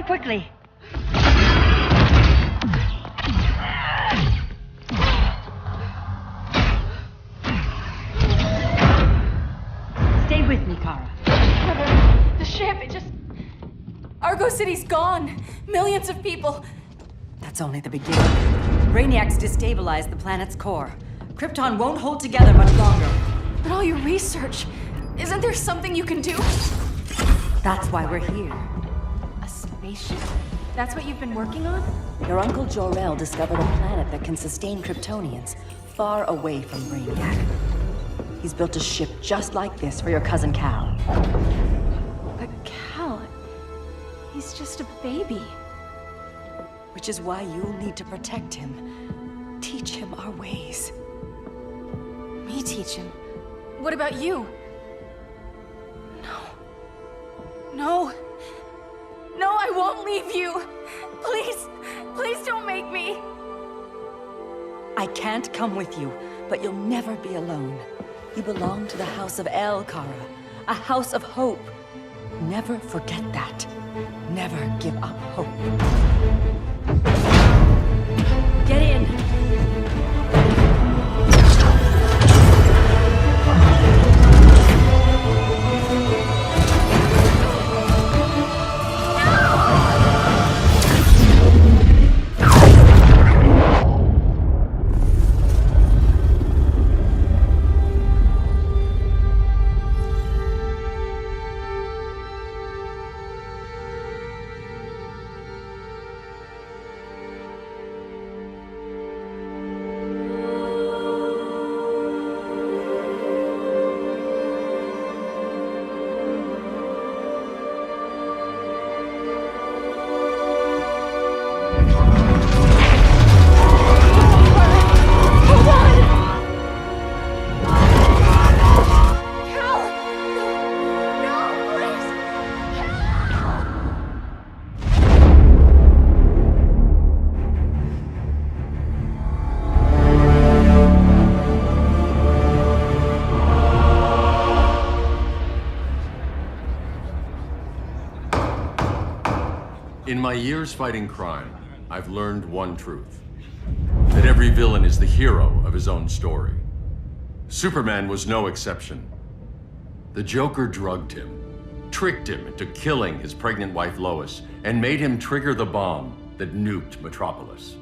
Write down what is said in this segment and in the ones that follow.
Run quickly. Stay with me, Kara. The ship, it just... Argo City's gone. Millions of people. That's only the beginning. Brainiacs destabilized the planet's core. Krypton won't hold together much longer. But all your research, isn't there something you can do? That's why we're here. A spaceship? That's what you've been working on? Your uncle Jor-El discovered a planet that can sustain Kryptonians, far away from Brainiac. He's built a ship just like this for your cousin Cal. But Cal, he's just a baby. Which is why you'll need to protect him. Teach him our ways. Me teach him? What about you? No, I won't leave you. Please don't make me. I can't come with you, but you'll never be alone. You belong to the House of El, Kara. A house of hope. Never forget that. Never give up hope. Get in. In my years fighting crime, I've learned one truth. That every villain is the hero of his own story. Superman was no exception. The Joker drugged him, tricked him into killing his pregnant wife Lois, and made him trigger the bomb that nuked Metropolis.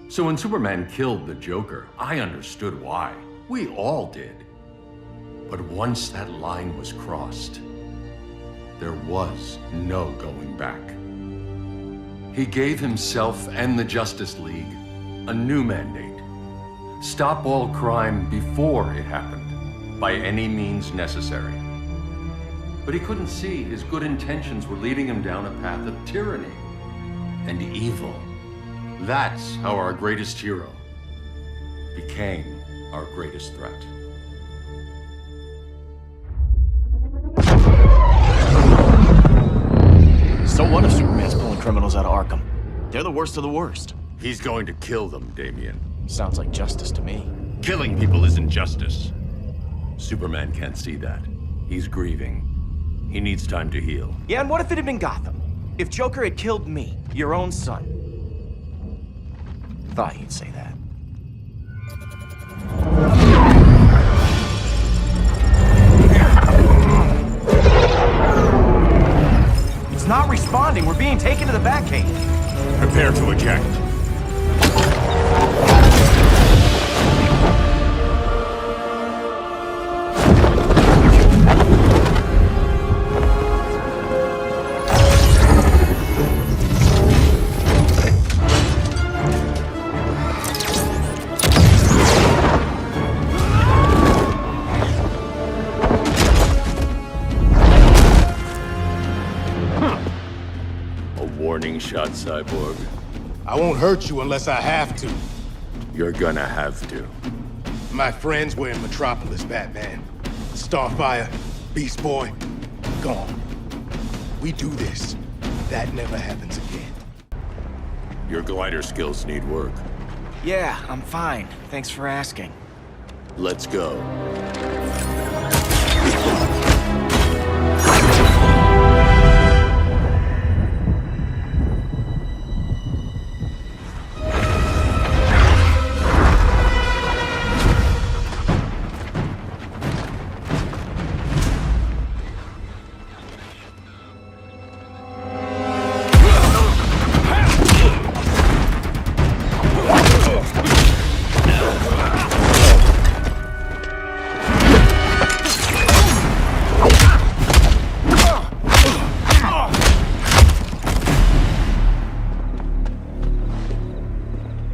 So when Superman killed the Joker, I understood why. We all did. But once that line was crossed, there was no going back. He gave himself and the Justice League a new mandate. Stop all crime before it happened, by any means necessary. But he couldn't see his good intentions were leading him down a path of tyranny and evil. That's how our greatest hero became our greatest threat. So what if Superman's pulling criminals out of Arkham? They're the worst of the worst. He's going to kill them, Damian. Sounds like justice to me. Killing people isn't justice. Superman can't see that. He's grieving. He needs time to heal. Yeah, and what if it had been Gotham? If Joker had killed me, your own son? Thought you'd say that. It's not responding. We're being taken to the Batcave. Prepare to eject. Warning shot, Cyborg. I won't hurt you unless I have to. You're gonna have to. My friends were in Metropolis, Batman. Starfire, Beast Boy, gone. We do this. That never happens again. Your glider skills need work. Yeah, I'm fine. Thanks for asking. Let's go.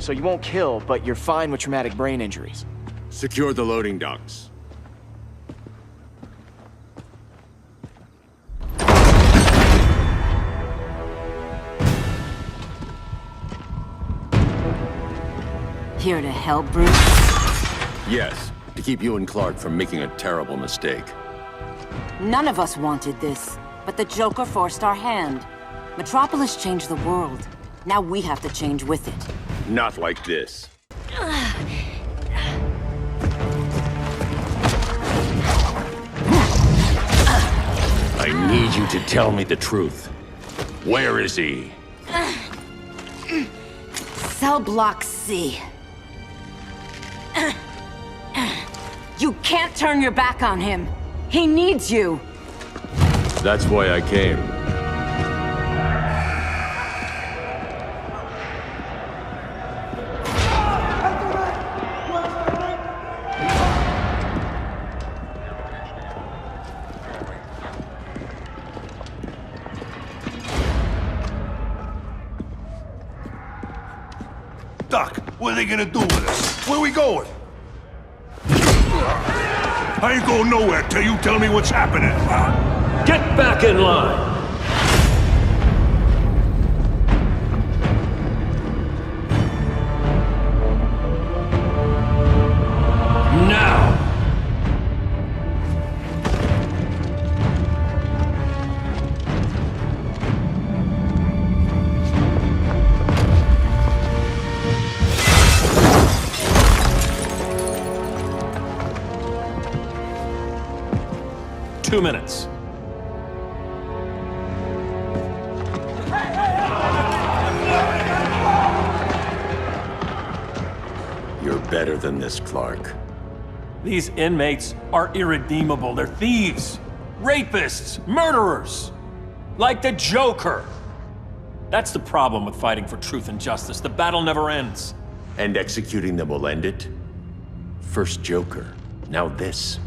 so you won't kill, but you're fine with traumatic brain injuries. Secure the loading docks. Here to help, Bruce? Yes, to keep you and Clark from making a terrible mistake. None of us wanted this, but the Joker forced our hand. Metropolis changed the world. Now we have to change with it. Not like this. I need you to tell me the truth. Where is he? Cell block C. You can't turn your back on him. He needs you. That's why I came. Doc, what are they gonna do with us? Where we going? I ain't going nowhere till you tell me what's happening. Get back in line! Now! $2 minutes. You're better than this, Clark. These inmates are irredeemable. They're thieves, rapists, murderers. Like the Joker. That's the problem with fighting for truth and justice. The battle never ends. And executing them will end it? First Joker, now this.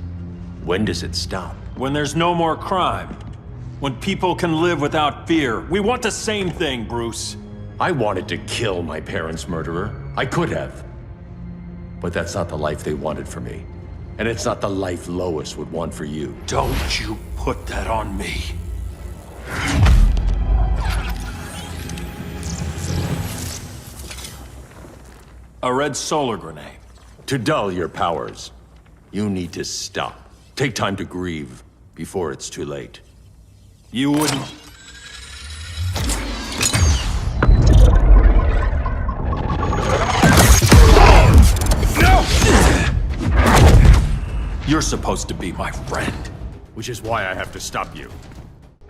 When does it stop? When there's no more crime. When people can live without fear. We want the same thing, Bruce. I wanted to kill my parents' murderer. I could have. But that's not the life they wanted for me. And it's not the life Lois would want for you. Don't you put that on me. A red solar grenade. To dull your powers, you need to stop. Take time to grieve before it's too late. You wouldn't... You're supposed to be my friend. Which is why I have to stop you.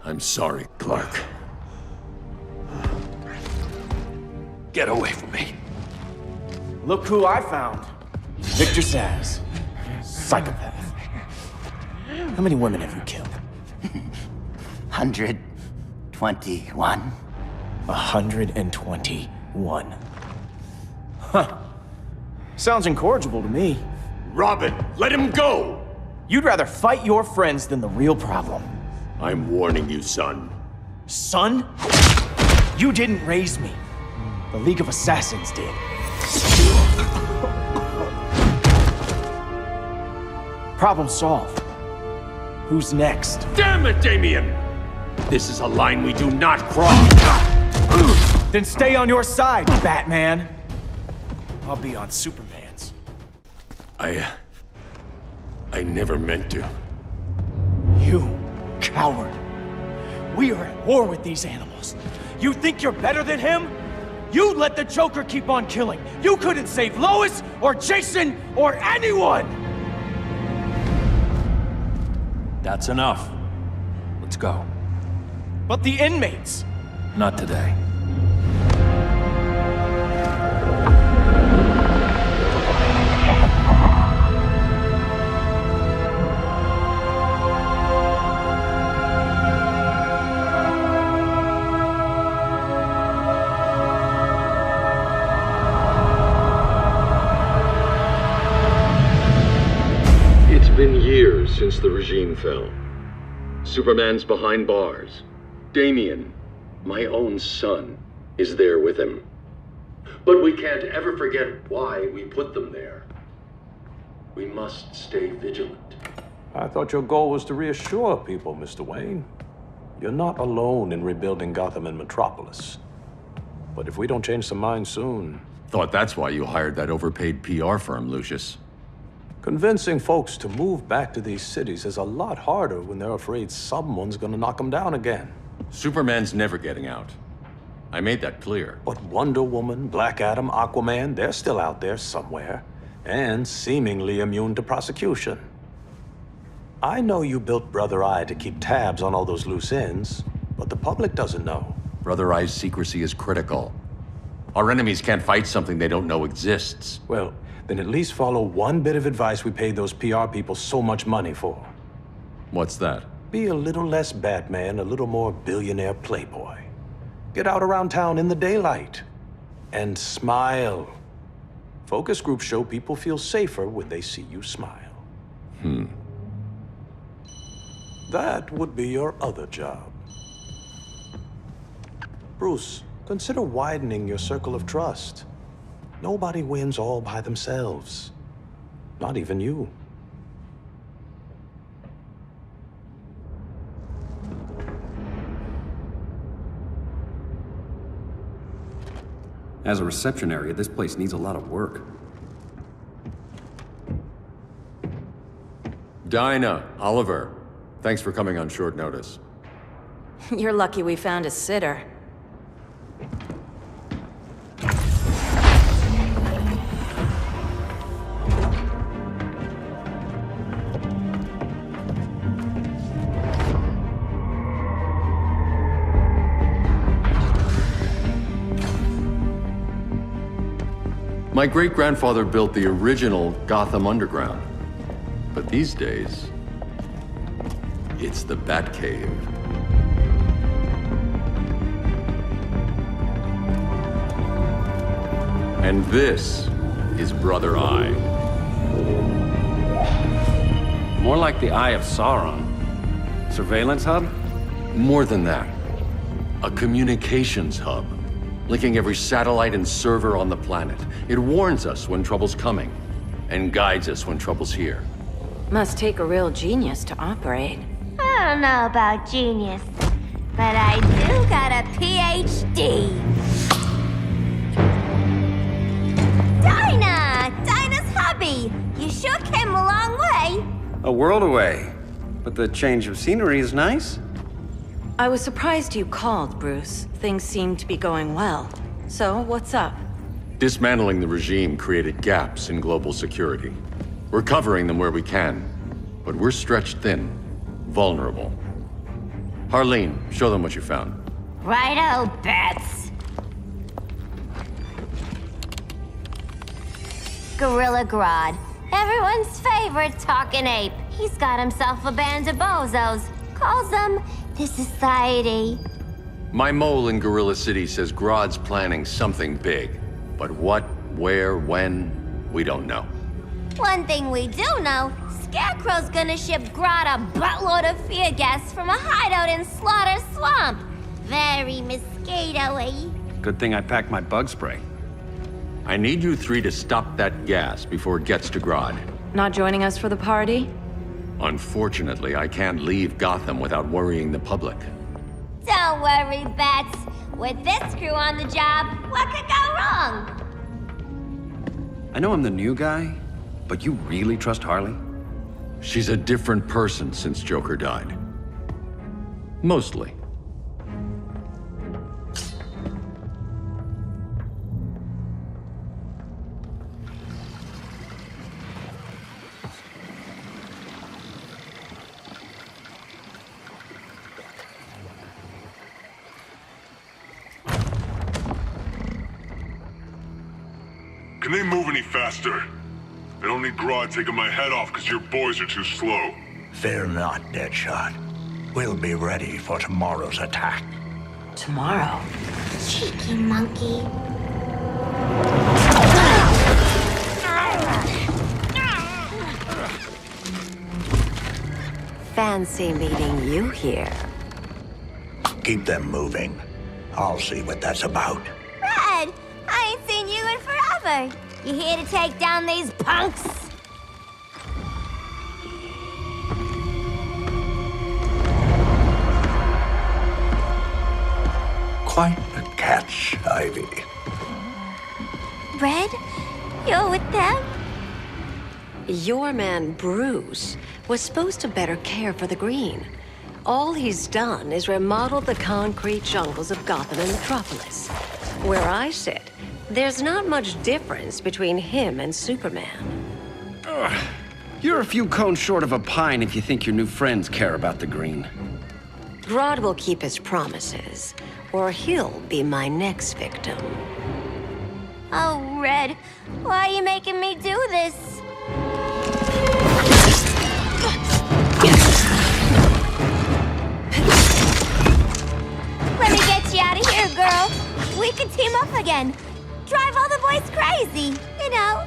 I'm sorry, Clark. Get away from me. Look who I found. Victor Saz. Psychopath. How many women have you killed? 121. 121. Huh. Sounds incorrigible to me. Robin, let him go! You'd rather fight your friends than the real problem. I'm warning you, son. Son? You didn't raise me. The League of Assassins did. Problem solved. Who's next? Damn it, Damien! This is a line we do not cross. Then stay on your side, Batman. I'll be on Superman's. I never meant to. You coward. We are at war with these animals. You think you're better than him? You let the Joker keep on killing. You couldn't save Lois, or Jason, or anyone! That's enough. Let's go. But the inmates. Not today. It's been years since the regime fell. Superman's behind bars. Damien, my own son, is there with him. But we can't ever forget why we put them there. We must stay vigilant. I thought your goal was to reassure people, Mr. Wayne. You're not alone in rebuilding Gotham and Metropolis. But if we don't change some minds soon... Thought that's why you hired that overpaid PR firm, Lucius. Convincing folks to move back to these cities is a lot harder when they're afraid someone's gonna knock them down again. Superman's never getting out. I made that clear. But Wonder Woman, Black Adam, Aquaman, they're still out there somewhere. And seemingly immune to prosecution. I know you built Brother Eye to keep tabs on all those loose ends, but the public doesn't know. Brother Eye's secrecy is critical. Our enemies can't fight something they don't know exists. Well, then at least follow one bit of advice we paid those PR people so much money for. What's that? Be a little less Batman, a little more billionaire playboy. Get out around town in the daylight. And smile. Focus groups show people feel safer when they see you smile. That would be your other job. Bruce, consider widening your circle of trust. Nobody wins all by themselves. Not even you. As a reception area, this place needs a lot of work. Dinah, Oliver, thanks for coming on short notice. You're lucky we found a sitter. My great-grandfather built the original Gotham Underground. But these days, it's the Batcave. And this is Brother Eye. More like the Eye of Sauron. Surveillance hub? More than that. A communications hub, linking every satellite and server on the planet. It warns us when trouble's coming, and guides us when trouble's here. Must take a real genius to operate. I don't know about genius, but I do got a PhD. Dinah's hubby. You sure came a long way. A world away. But the change of scenery is nice. I was surprised you called, Bruce. Things seem to be going well. So, what's up? Dismantling the regime created gaps in global security. We're covering them where we can, but we're stretched thin, vulnerable. Harleen, show them what you found. Righto, Bats. Gorilla Grodd, everyone's favorite talking ape. He's got himself a band of bozos. Calls them the Society. My mole in Gorilla City says Grodd's planning something big. But what, where, when, we don't know. One thing we do know, Scarecrow's gonna ship Grodd a buttload of fear gas from a hideout in Slaughter Swamp. Very mosquito-y. Good thing I packed my bug spray. I need you three to stop that gas before it gets to Grodd. Not joining us for the party? Unfortunately, I can't leave Gotham without worrying the public. Don't worry, Bats. With this crew on the job, what could go wrong? I know I'm the new guy, but you really trust Harley? She's a different person since Joker died. Mostly. Can they move any faster? I don't need Grodd taking my head off because your boys are too slow. Fear not, Deadshot. We'll be ready for tomorrow's attack. Tomorrow? Cheeky monkey. Fancy meeting you here. Keep them moving. I'll see what that's about. Red, I ain't seen offer. You here to take down these punks? Quite a catch, Ivy. Red? You're with them? Your man, Bruce, was supposed to better care for the green. All he's done is remodel the concrete jungles of Gotham and Metropolis. Where I sit, there's not much difference between him and Superman. You're a few cones short of a pine if you think your new friends care about the green. Grodd will keep his promises, or he'll be my next victim. Oh, Red, why are you making me do this? Let me get you out of here, girl. We could team up again. Drive all the boys crazy, you know,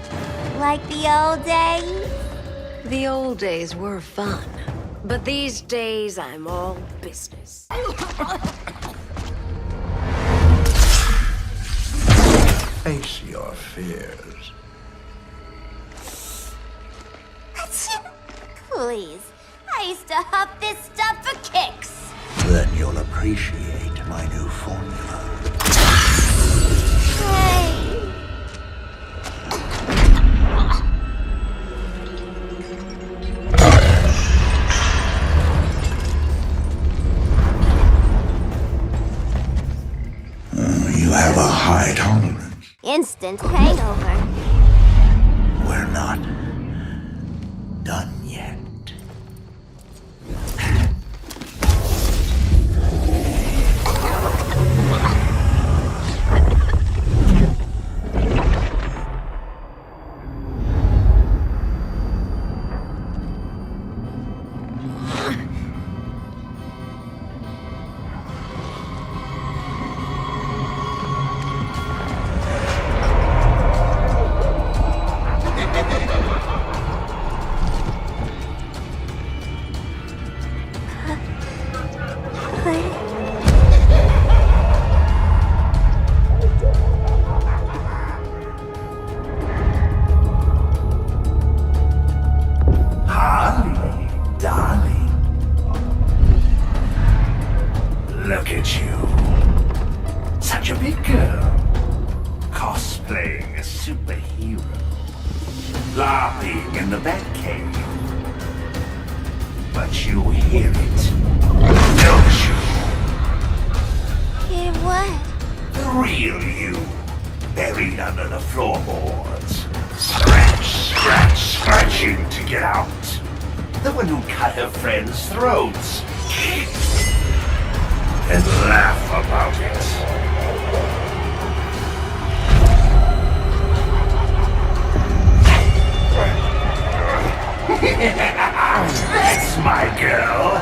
like the old days. The old days were fun, but these days I'm all business. Face your fears. Please, I used to huff this stuff for kicks. Then you'll appreciate my new formula. Hey. You have a high tolerance. Instant hangover. We're not done yet. Look at you. Such a big girl. Cosplaying a superhero. Laughing in the Batcave. But you hear it, don't you? Hear what? The real you. Buried under the floorboards. Scratching to get out. The one who cut her friends' throats. And laugh about it. That's my girl.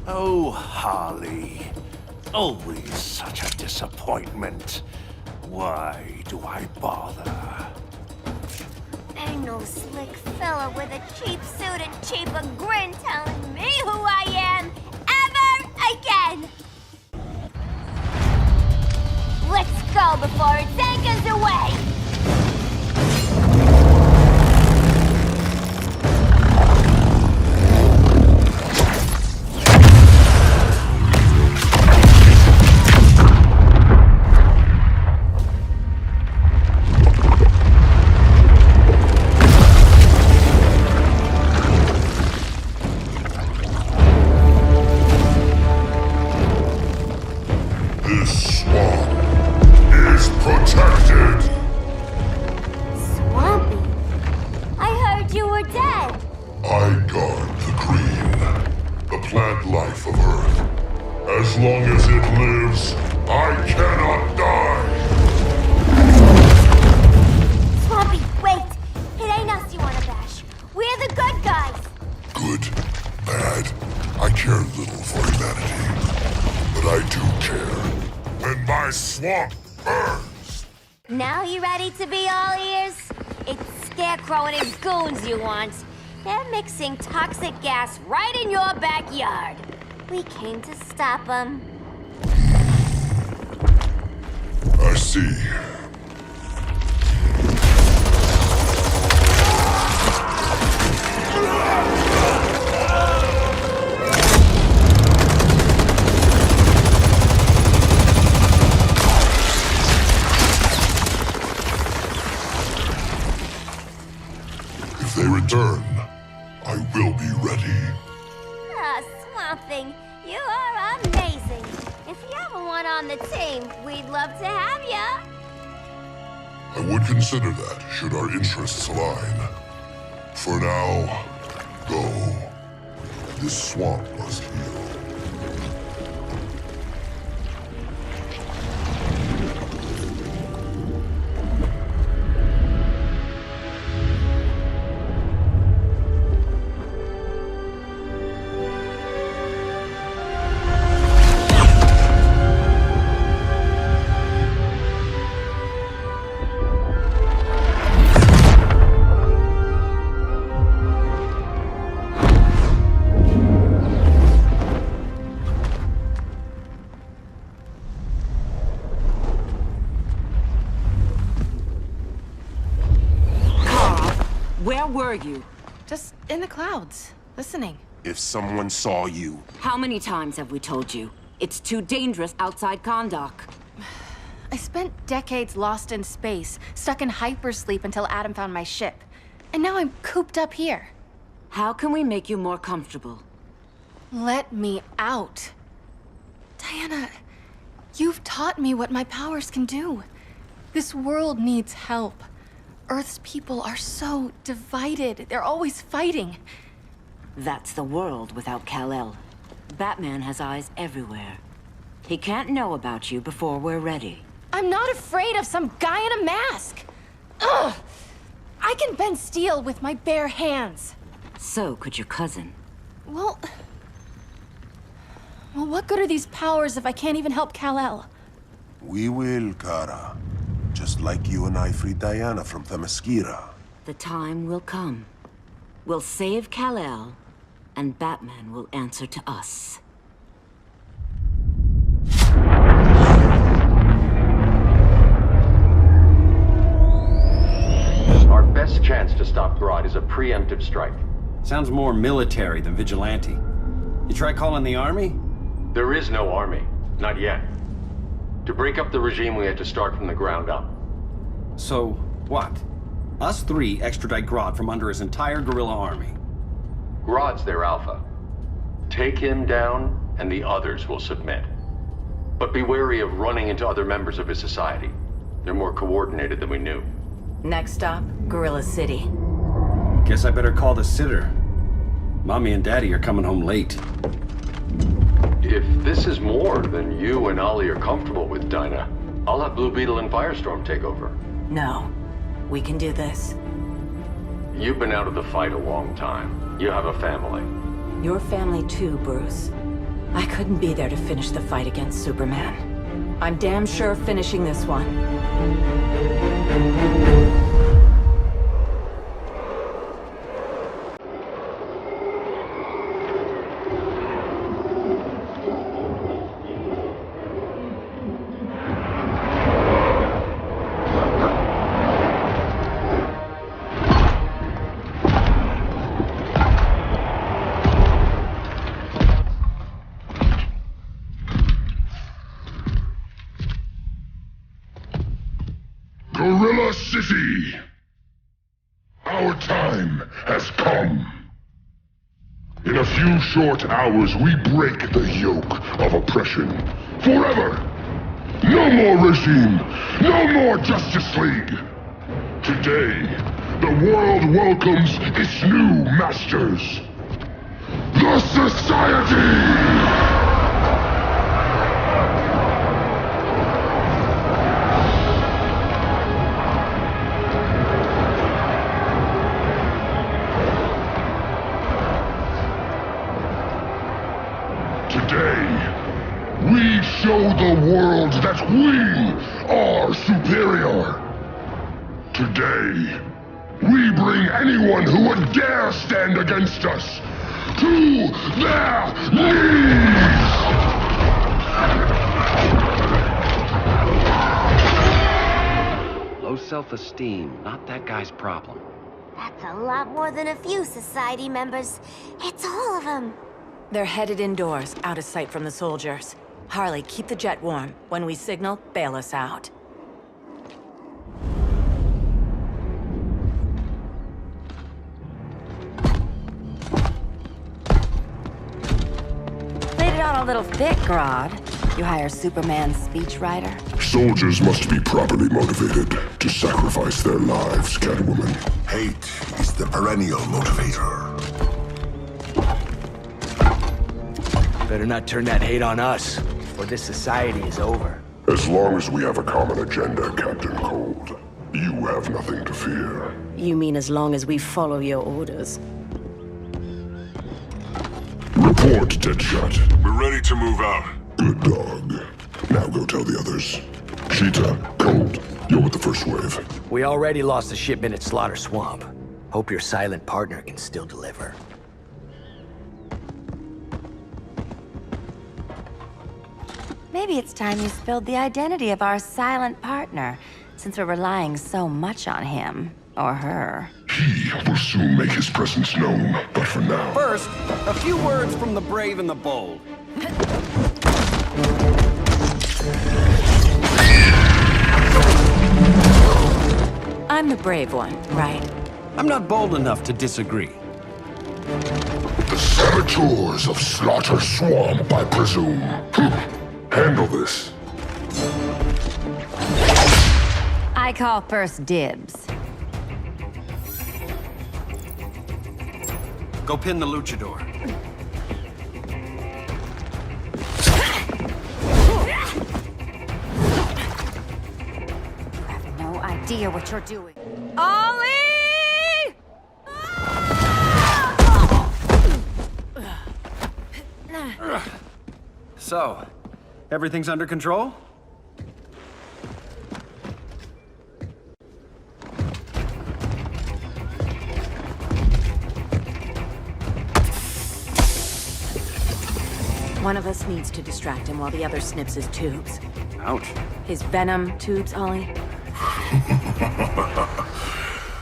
Oh, Harley. Always such a disappointment. Why do I bother? Ain't no slick fella with a cheap suit and cheaper grin telling me who I am ever again. Let's go before it takes us away. As long as it lives, I cannot die! Swampy, wait! It ain't us you wanna bash. We're the good guys! Good, bad, I care little for humanity. But I do care. And my swamp burns! Now you ready to be all ears? It's Scarecrow and his goons you want. They're mixing toxic gas right in your backyard. We came to stop them. I see. If they return, I will be ready. Ah, Swamp Thing, you are amazing. If you ever want on the team, we'd love to have ya. I would consider that, should our interests align. For now, go. This swamp must heal. Where were you? Just in the clouds, listening. If someone saw you... How many times have we told you? It's too dangerous outside Kondak. I spent decades lost in space, stuck in hypersleep until Adam found my ship. And now I'm cooped up here. How can we make you more comfortable? Let me out. Diana, you've taught me what my powers can do. This world needs help. Earth's people are so divided. They're always fighting. That's the world without Kal-El. Batman has eyes everywhere. He can't know about you before we're ready. I'm not afraid of some guy in a mask. Ugh! I can bend steel with my bare hands. So could your cousin. Well, what good are these powers if I can't even help Kal-El? We will, Kara. Just like you and I freed Diana from Themyscira. The time will come. We'll save Kal-El, and Batman will answer to us. Our best chance to stop Grodd is a preemptive strike. Sounds more military than vigilante. You try calling the army? There is no army. Not yet. To break up the regime, we had to start from the ground up. So, what? Us three extradite Grodd from under his entire guerrilla army. Grodd's their alpha. Take him down, and the others will submit. But be wary of running into other members of his society. They're more coordinated than we knew. Next stop, Gorilla City. Guess I better call the sitter. Mommy and Daddy are coming home late. If this is more than you and Ollie are comfortable with, Dinah, I'll have Blue Beetle and Firestorm take over. No. We can do this. You've been out of the fight a long time. You have a family. Your family too, Bruce. I couldn't be there to finish the fight against Superman. I'm damn sure finishing this one. Gorilla City! Our time has come. In a few short hours, we break the yoke of oppression. Forever! No more regime! No more Justice League! Today, the world welcomes its new masters. The Society! We show the world that we are superior. Today, We bring anyone who would dare stand against us to their knees! Low self-esteem, not that guy's problem. That's a lot more than a few society members. It's all of them. They're headed indoors, out of sight from the soldiers. Harley, keep the jet warm. When we signal, bail us out. Played it on a little thick, Grodd. You hire Superman's speechwriter? Soldiers must be properly motivated to sacrifice their lives, Catwoman. Hate is the perennial motivator. Better not turn that hate on us, or this society is over. As long as we have a common agenda, Captain Cold, you have nothing to fear. You mean as long as we follow your orders? Report, Deadshot. We're ready to move out. Good dog. Now go tell the others. Cheetah, Cold, you're with the first wave. We already lost a shipment at Slaughter Swamp. Hope your silent partner can still deliver. Maybe it's time you spilled the identity of our silent partner, since we're relying so much on him, or her. He will soon make his presence known, but for now... First, a few words from the brave and the bold. I'm the brave one, right? I'm not bold enough to disagree. The saboteurs of Slaughter Swamp, I presume. Handle this. I call first dibs. Go pin the luchador. You have no idea what you're doing. Ollie! So, everything's under control? One of us needs to distract him while the other snips his tubes. Ouch. His venom tubes, Ollie?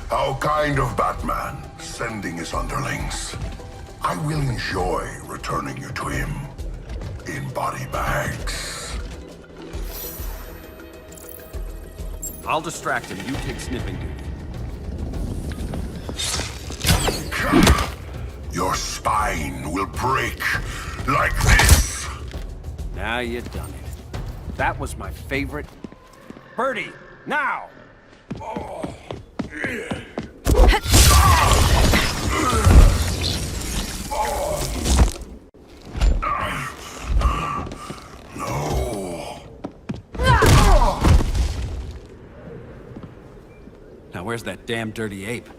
How kind of Batman, sending his underlings. I will enjoy returning you to him in body bags. I'll distract him. You take sniffing duty. Your spine will break like this. Now you done it. That was my favorite. Birdie, now! Oh. No. Now where's that damn dirty ape?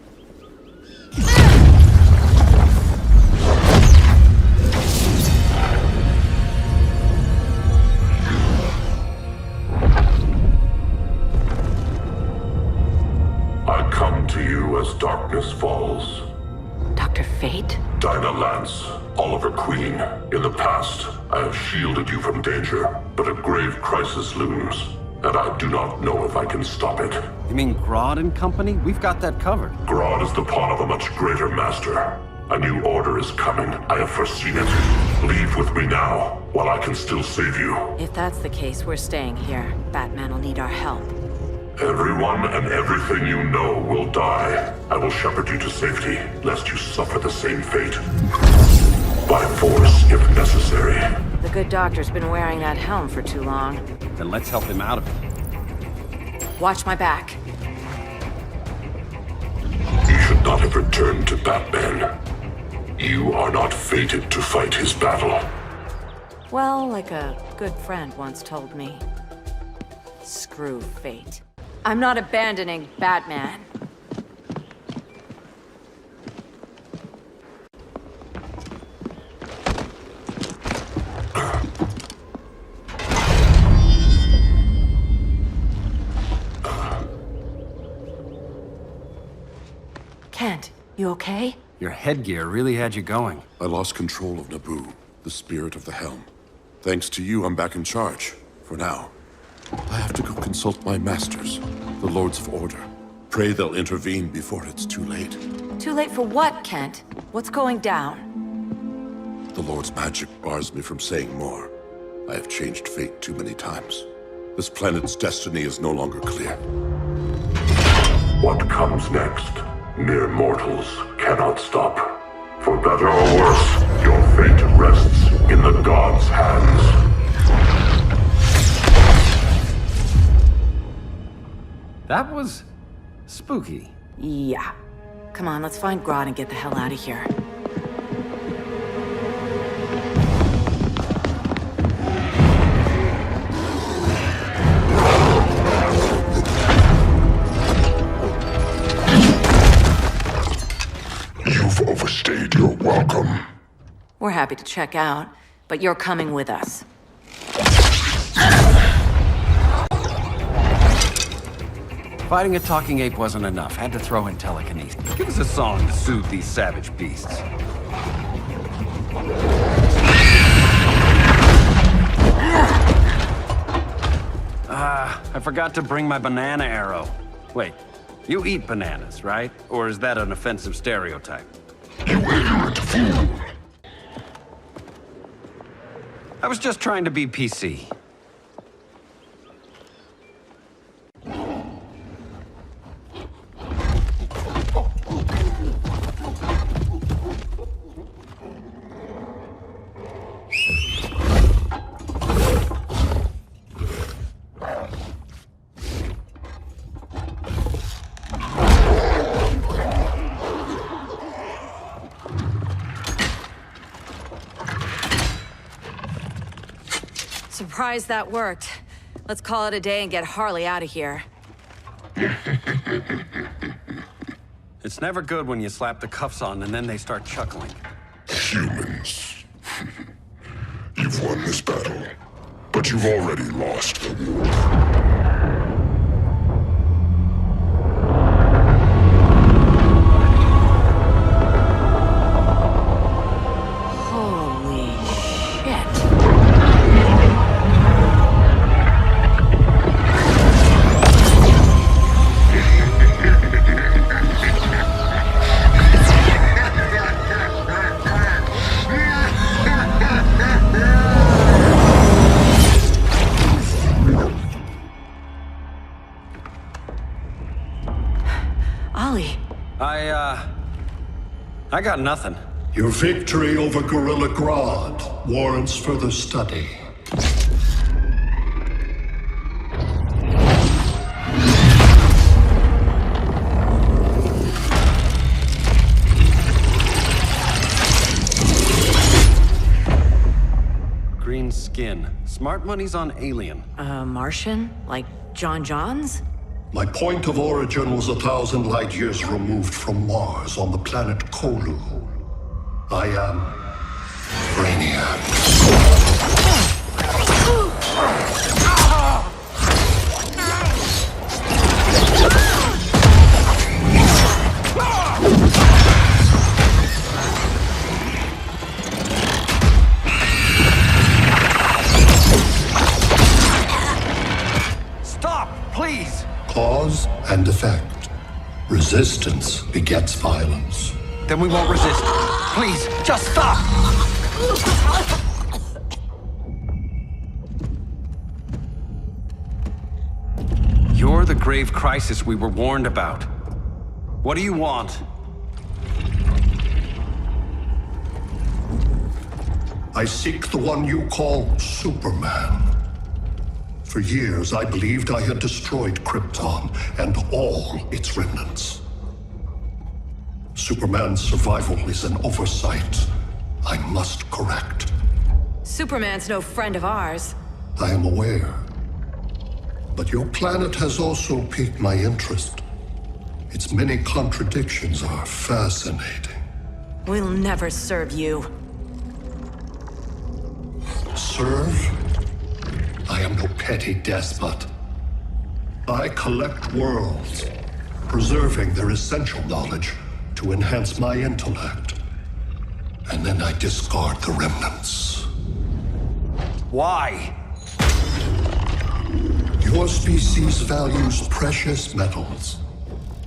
I come to you as darkness falls. Dr. Fate? Dinah Lance, Oliver Queen. In the past, I have shielded you from danger, but a grave crisis looms, and I do not know if I can stop it. You mean Grodd and company? We've got that covered. Grodd is the pawn of a much greater master. A new order is coming. I have foreseen it. Leave with me now, while I can still save you. If that's the case, we're staying here. Batman will need our help. Everyone and everything you know will die. I will shepherd you to safety, lest you suffer the same fate. By force, if necessary. The good doctor's been wearing that helm for too long. Then let's help him out of it. Watch my back. You should not have returned to Batman. You are not fated to fight his battle. Well, like a good friend once told me. Screw fate. I'm not abandoning Batman. Kent, you okay? Your headgear really had you going. I lost control of Naboo, the spirit of the helm. Thanks to you, I'm back in charge. For now. I have to go consult my masters, the Lords of Order. Pray they'll intervene before it's too late. Too late for what, Kent? What's going down? The Lord's magic bars me from saying more. I have changed fate too many times. This planet's destiny is no longer clear. What comes next, mere mortals cannot stop. For better or worse, your fate rests in the gods' hands. That was spooky. Yeah. Come on, let's find Grodd and get the hell out of here. You've overstayed your welcome. We're happy to check out, but you're coming with us. Fighting a talking ape wasn't enough. Had to throw in telekinesis. Give us a song to soothe these savage beasts. I forgot to bring my banana arrow. Wait, you eat bananas, right? Or is that an offensive stereotype? You ignorant fool! I was just trying to be PC. Surprised that worked. Let's call it a day and get Harley out of here. It's never good when you slap the cuffs on and then they start chuckling. Humans. You've won this battle, but you've already lost the war. I got nothing. Your victory over Gorilla Grodd warrants further study. Green skin. Smart money's on alien. Martian? Like John Johns? My point of origin was 1,000 light years removed from Mars on the planet Kolu. I am Brainiac. Stop, please! Cause and effect. Resistance begets violence. Then we won't resist. Please, just stop! You're the grave crisis we were warned about. What do you want? I seek the one you call Superman. For years, I believed I had destroyed Krypton and all its remnants. Superman's survival is an oversight I must correct. Superman's no friend of ours. I am aware. But your planet has also piqued my interest. Its many contradictions are fascinating. We'll never serve you. Serve? I am no petty despot. I collect worlds, preserving their essential knowledge to enhance my intellect. And then I discard the remnants. Why? Your species values precious metals,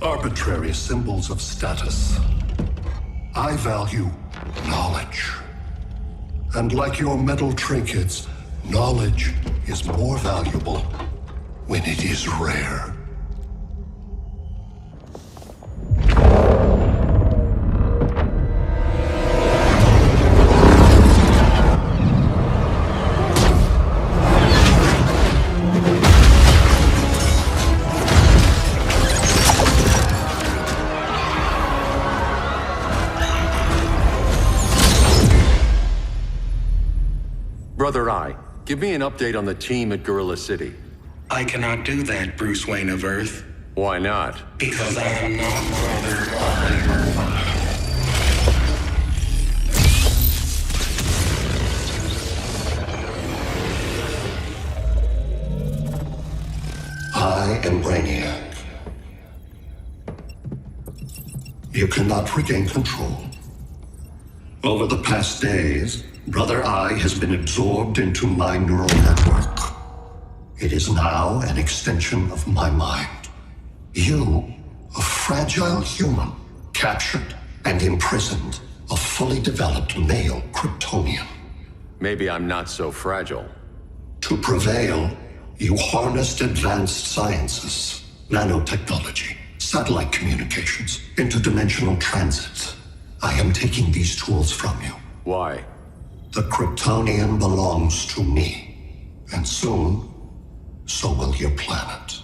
arbitrary symbols of status. I value knowledge. And like your metal trinkets, knowledge is more valuable when it is rare. Brother Eye, give me an update on the team at Gorilla City. I cannot do that, Bruce Wayne of Earth. Why not? Because I am not Brother Eye. I am Brainiac. You cannot regain control. Over the past days, Brother Eye has been absorbed into my neural network. It is now an extension of my mind. You, a fragile human, captured and imprisoned a fully developed male Kryptonian. Maybe I'm not so fragile. To prevail, you harnessed advanced sciences, nanotechnology, satellite communications, interdimensional transit. I am taking these tools from you. Why? The Kryptonian belongs to me, and soon, so will your planet.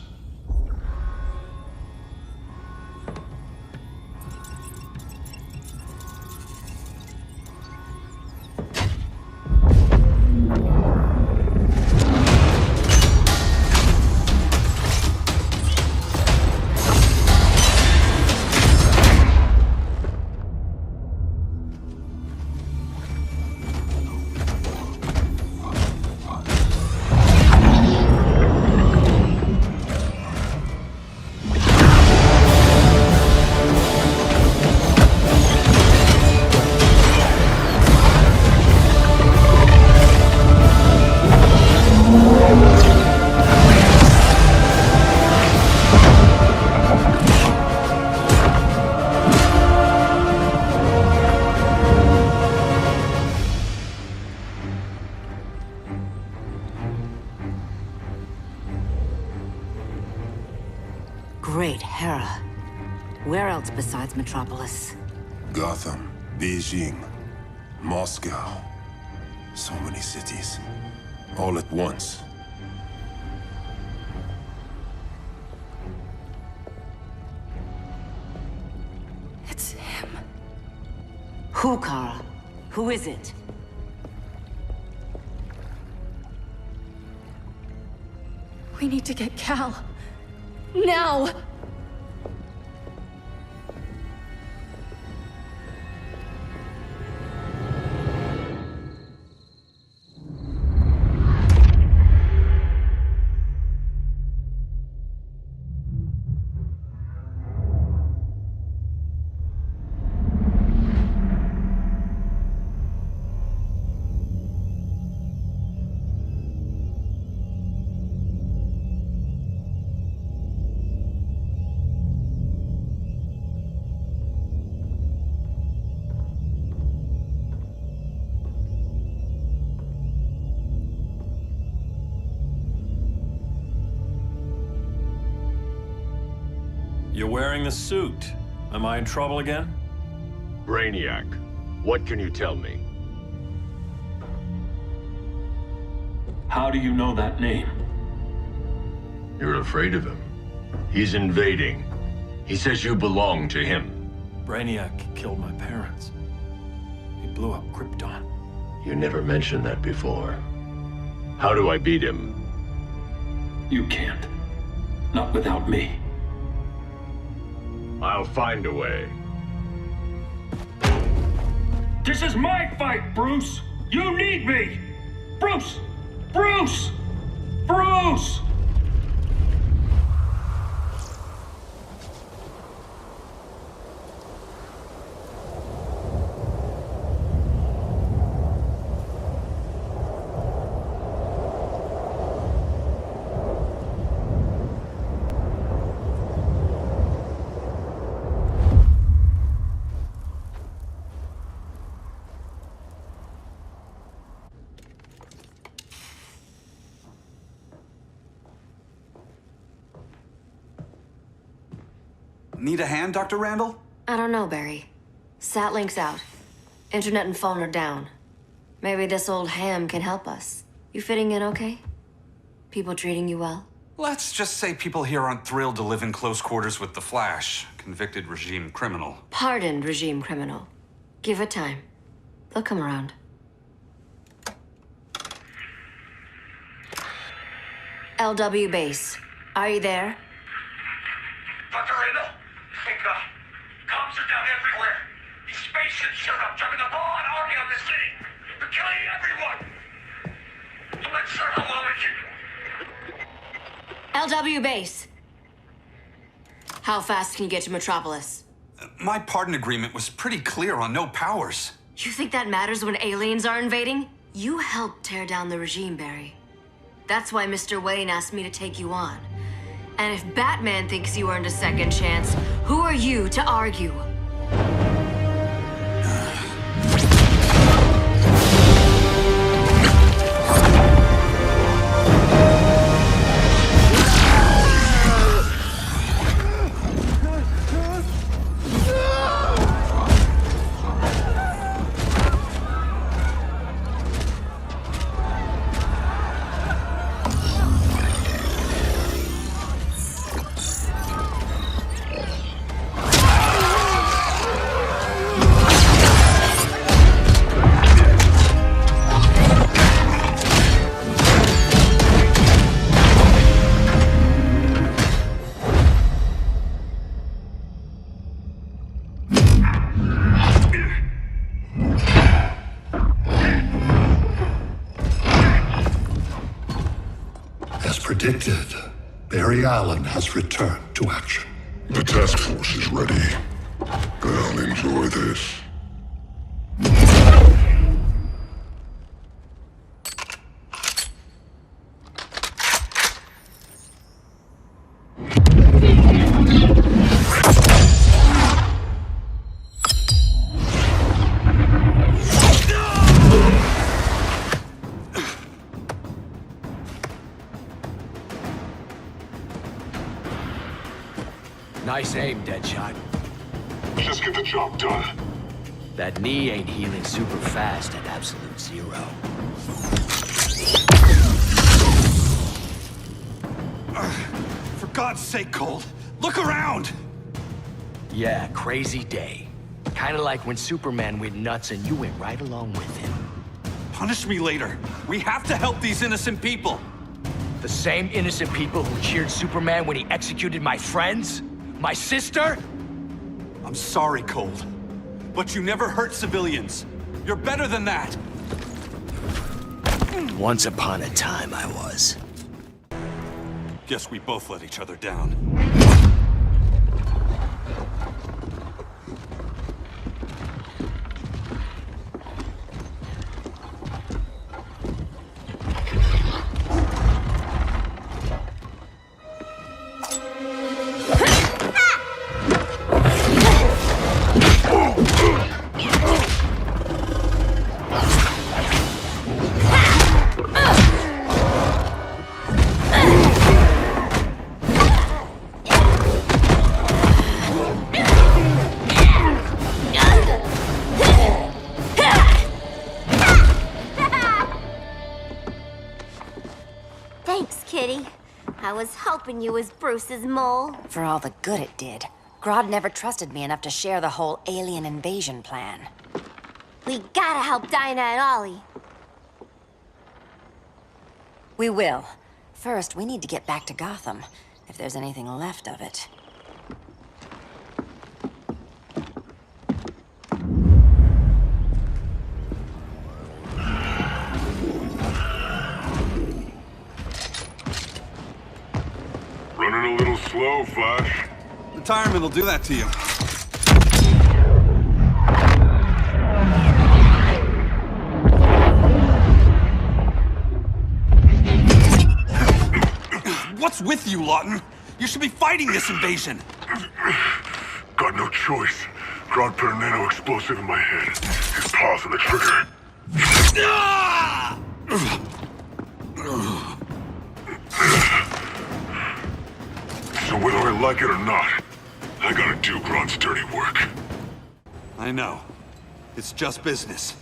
Great Hera. Where else besides Metropolis? Gotham, Beijing, Moscow. So many cities. All at once. It's him. Who, Kara? Who is it? We need to get Cal. Now! You're wearing the suit. Am I in trouble again? Brainiac, what can you tell me? How do you know that name? You're afraid of him. He's invading. He says you belong to him. Brainiac killed my parents. He blew up Krypton. You never mentioned that before. How do I beat him? You can't. Not without me. I'll find a way. This is my fight, Bruce! You need me! Bruce! Bruce! Bruce! Need a hand, Dr. Randall? I don't know, Barry. Sat link's out. Internet and phone are down. Maybe this old ham can help us. You fitting in okay? People treating you well? Let's just say people here aren't thrilled to live in close quarters with the Flash, convicted regime criminal. Pardoned regime criminal. Give it time. They'll come around. LW base. Are you there? Dr. Randall? Comms are down everywhere. These spaceships showed up, driving the ball and army on this city. They're killing everyone. I'm not sure how long it can... LW base. How fast can you get to Metropolis? My pardon agreement was pretty clear on no powers. You think that matters when aliens are invading? You helped tear down the regime, Barry. That's why Mr. Wayne asked me to take you on. And if Batman thinks you earned a second chance, who are you to argue? Predicted, Barry Allen has returned to action. The task force is ready. I'll enjoy this. Nice aim, Deadshot. Just get the job done. That knee ain't healing super fast at absolute zero. For God's sake, Cole, look around! Yeah, crazy day. Kinda like when Superman went nuts and you went right along with him. Punish me later. We have to help these innocent people. The same innocent people who cheered Superman when he executed my friends? My sister? I'm sorry, Cold, but you never hurt civilians. You're better than that. Once upon a time, I was. Guess we both let each other down. I was hoping you was Bruce's mole. For all the good it did. Grodd never trusted me enough to share the whole alien invasion plan. We gotta help Dinah and Ollie. We will. First, we need to get back to Gotham, if there's anything left of it. Running a little slow, Flash. Retirement will do that to you. What's with you, Lawton? You should be fighting this invasion. Got no choice. Grodd put a nano-explosive in my head. His paws on the trigger. So whether I like it or not, I I gotta do Grodd's dirty work. I know. It's just business.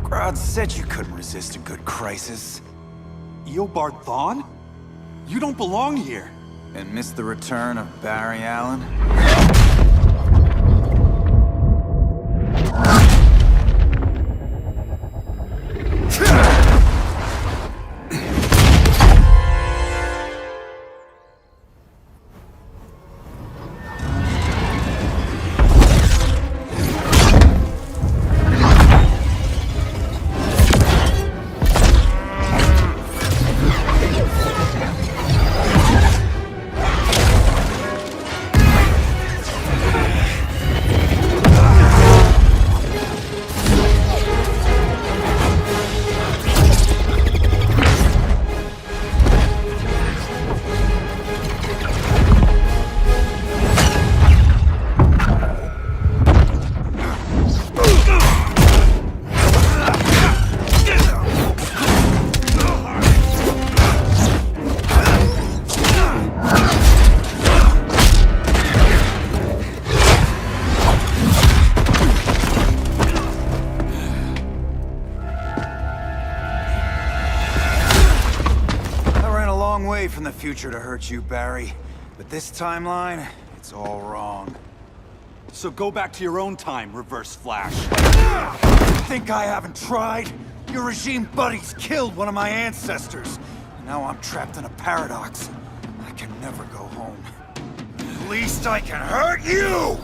Grodd said you couldn't resist a good crisis. Eobard Thawne? You don't belong here. And miss the return of Barry Allen? From the future to hurt you, Barry. But this timeline, it's all wrong. So go back to your own time, Reverse Flash. Think I haven't tried? Your regime buddies killed one of my ancestors. And now I'm trapped in a paradox. I can never go home. At least I can hurt you!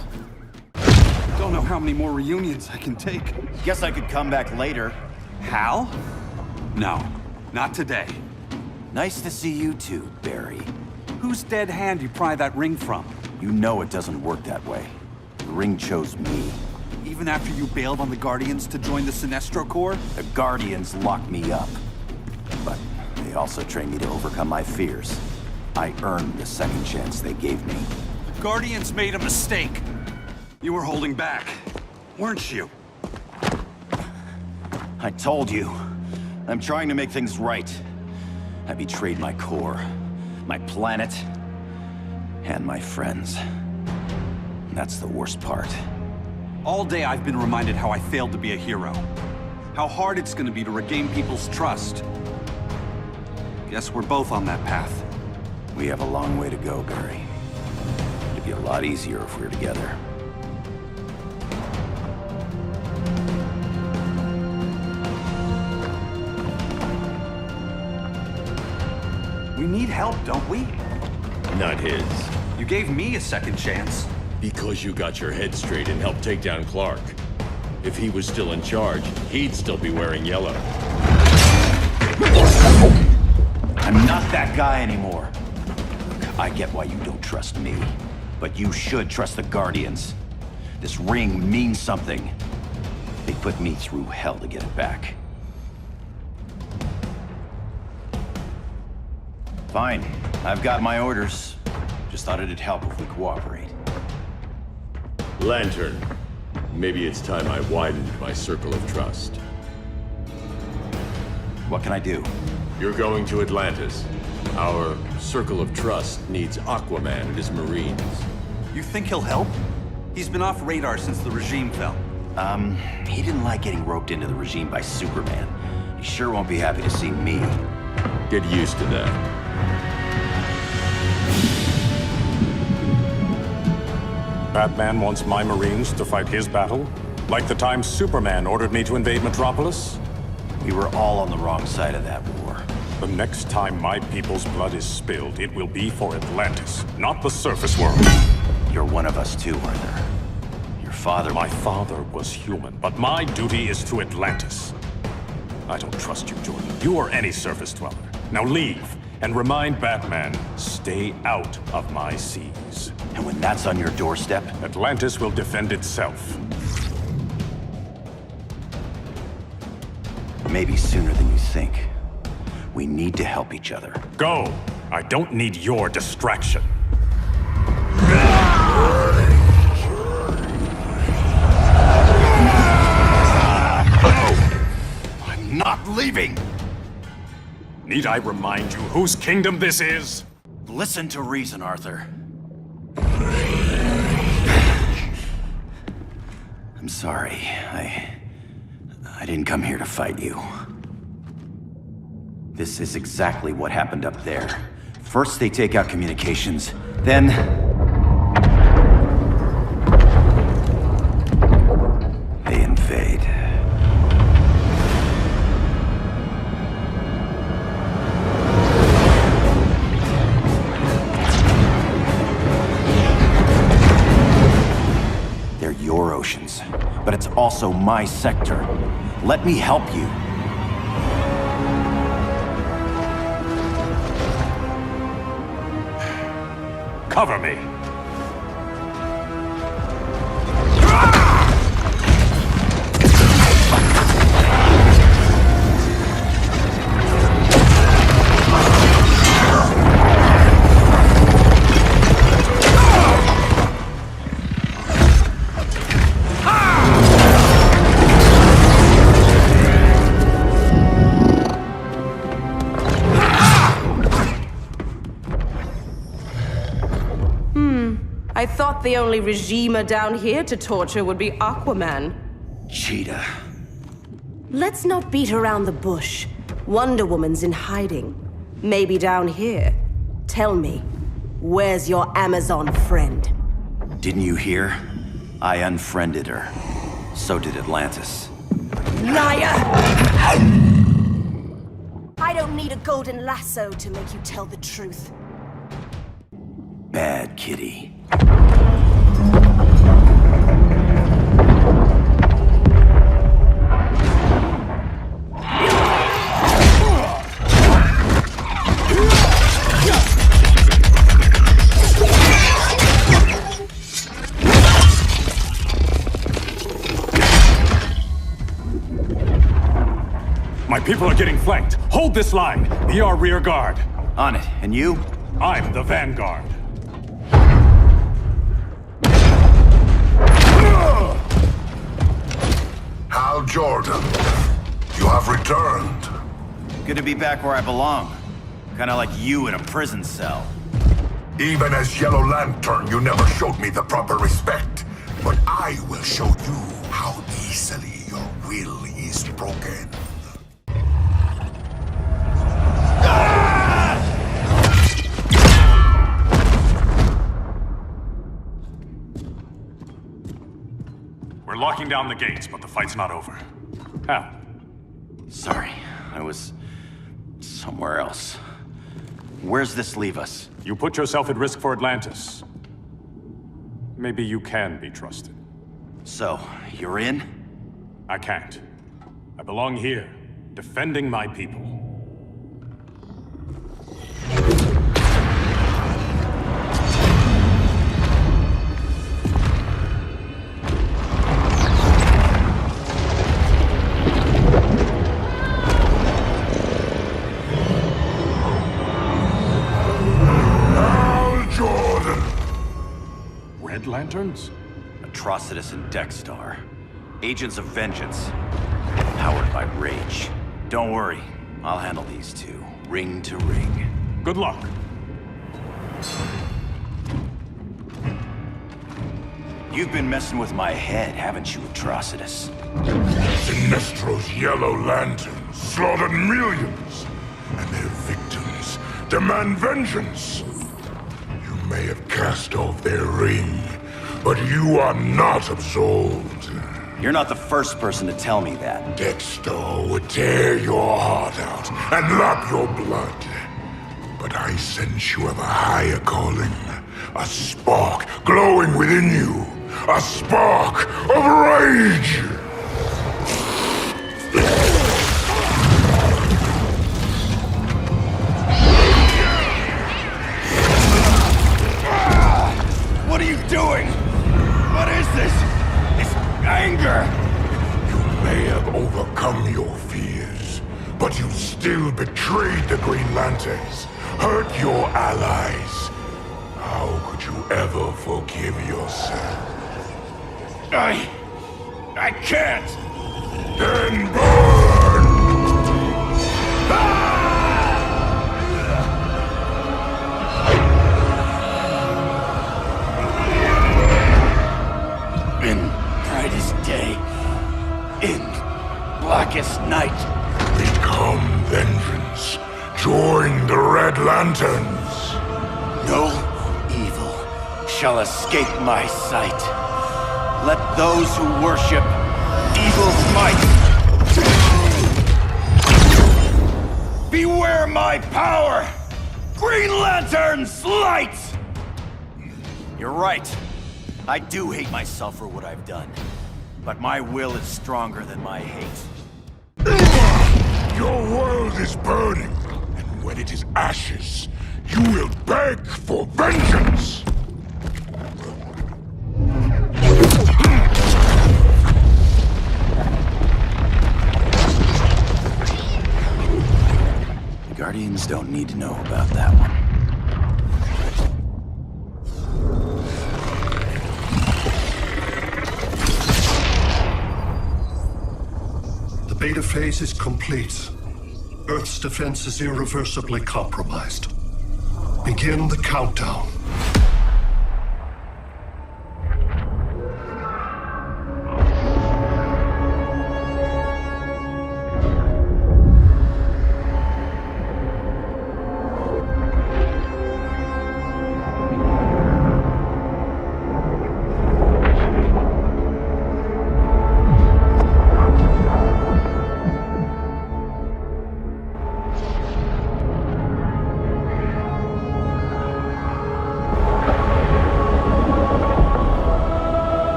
Don't know how many more reunions I can take. Guess I could come back later. Hal? No, not today. Nice to see you too, Barry. Whose dead hand you pry that ring from? You know it doesn't work that way. The ring chose me. Even after you bailed on the Guardians to join the Sinestro Corps? The Guardians locked me up. But they also trained me to overcome my fears. I earned the second chance they gave me. The Guardians made a mistake. You were holding back, weren't you? I told you. I'm trying to make things right. I betrayed my core, my planet, and my friends. And that's the worst part. All day I've been reminded how I failed to be a hero. How hard it's gonna be to regain people's trust. Guess we're both on that path. We have a long way to go, Barry. It'd be a lot easier if we were together. We need help, don't we? Not his. You gave me a second chance. Because you got your head straight and helped take down Clark. If he was still in charge, he'd still be wearing yellow. I'm not that guy anymore. Look, I get why you don't trust me. But you should trust the Guardians. This ring means something. They put me through hell to get it back. Fine. I've got my orders. Just thought it'd help if we cooperate. Lantern. Maybe it's time I widened my circle of trust. What can I do? You're going to Atlantis. Our circle of trust needs Aquaman and his Marines. You think he'll help? He's been off radar since the regime fell. He didn't like getting roped into the regime by Superman. He sure won't be happy to see me. Get used to that. Batman wants my Marines to fight his battle? Like the time Superman ordered me to invade Metropolis? We were all on the wrong side of that war. The next time my people's blood is spilled, it will be for Atlantis, not the surface world. You're one of us too, Arthur. Your father... My father was human, but my duty is to Atlantis. I don't trust you, Jordan. You or any surface dweller. Now leave, and remind Batman, stay out of my seas. And when that's on your doorstep? Atlantis will defend itself. Maybe sooner than you think. We need to help each other. Go! I don't need your distraction. not leaving! Need I remind you whose kingdom this is? Listen to reason, Arthur. I'm sorry. I didn't come here to fight you. This is exactly what happened up there. First they take out communications, then... they invade. They're your oceans, but it's also my sector. Let me help you. Cover me. I thought the only regimer down here to torture would be Aquaman. Cheetah. Let's not beat around the bush. Wonder Woman's in hiding. Maybe down here. Tell me, where's your Amazon friend? Didn't you hear? I unfriended her. So did Atlantis. Liar! I don't need a golden lasso to make you tell the truth. Bad kitty. My people are getting flanked. Hold this line. Be our rear guard. On it. And you? I'm the vanguard. Hal Jordan, you have returned. Good to be back where I belong. Kinda like you in a prison cell. Even as Yellow Lantern, you never showed me the proper respect. But I will show you how easily your will is broken. We're locking down the gates, but the fight's not over. Hal. Sorry, I was somewhere else. Where's this leave us? You put yourself at risk for Atlantis. Maybe you can be trusted. So, you're in? I can't. I belong here, defending my people. Lanterns? Atrocitus and Dexstar. Agents of Vengeance. Powered by rage. Don't worry, I'll handle these two, ring to ring. Good luck. You've been messing with my head, haven't you, Atrocitus? Sinestro's Yellow Lanterns slaughtered millions, and their victims demand vengeance. You may have cast off their ring, but you are not absolved. You're not the first person to tell me that. Dexter would tear your heart out and lap your blood. But I sense you have a higher calling. A spark glowing within you. A spark of rage! What are you doing? What is this? This anger! You may have overcome your fears, but you still betrayed the Green Lanterns, hurt your allies. How could you ever forgive yourself? I can't! Then burn! lanterns. No evil shall escape my sight. Let those who worship evil's might beware my power! Green Lantern's light! You're right. I do hate myself for what I've done. But my will is stronger than my hate. Your world is burning, and when it is ashes, you will beg for vengeance! The Guardians don't need to know about that one. The beta phase is complete. Earth's defense is irreversibly compromised. Begin the countdown.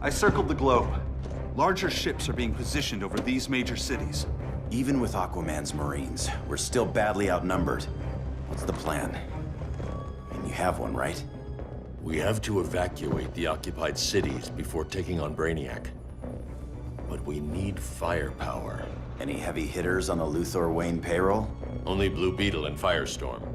I circled the globe. Larger ships are being positioned over these major cities. Even with Aquaman's Marines, we're still badly outnumbered. What's the plan? And you have one, right? We have to evacuate the occupied cities before taking on Brainiac. But we need firepower. Any heavy hitters on the Luthor Wayne payroll? Only Blue Beetle and Firestorm.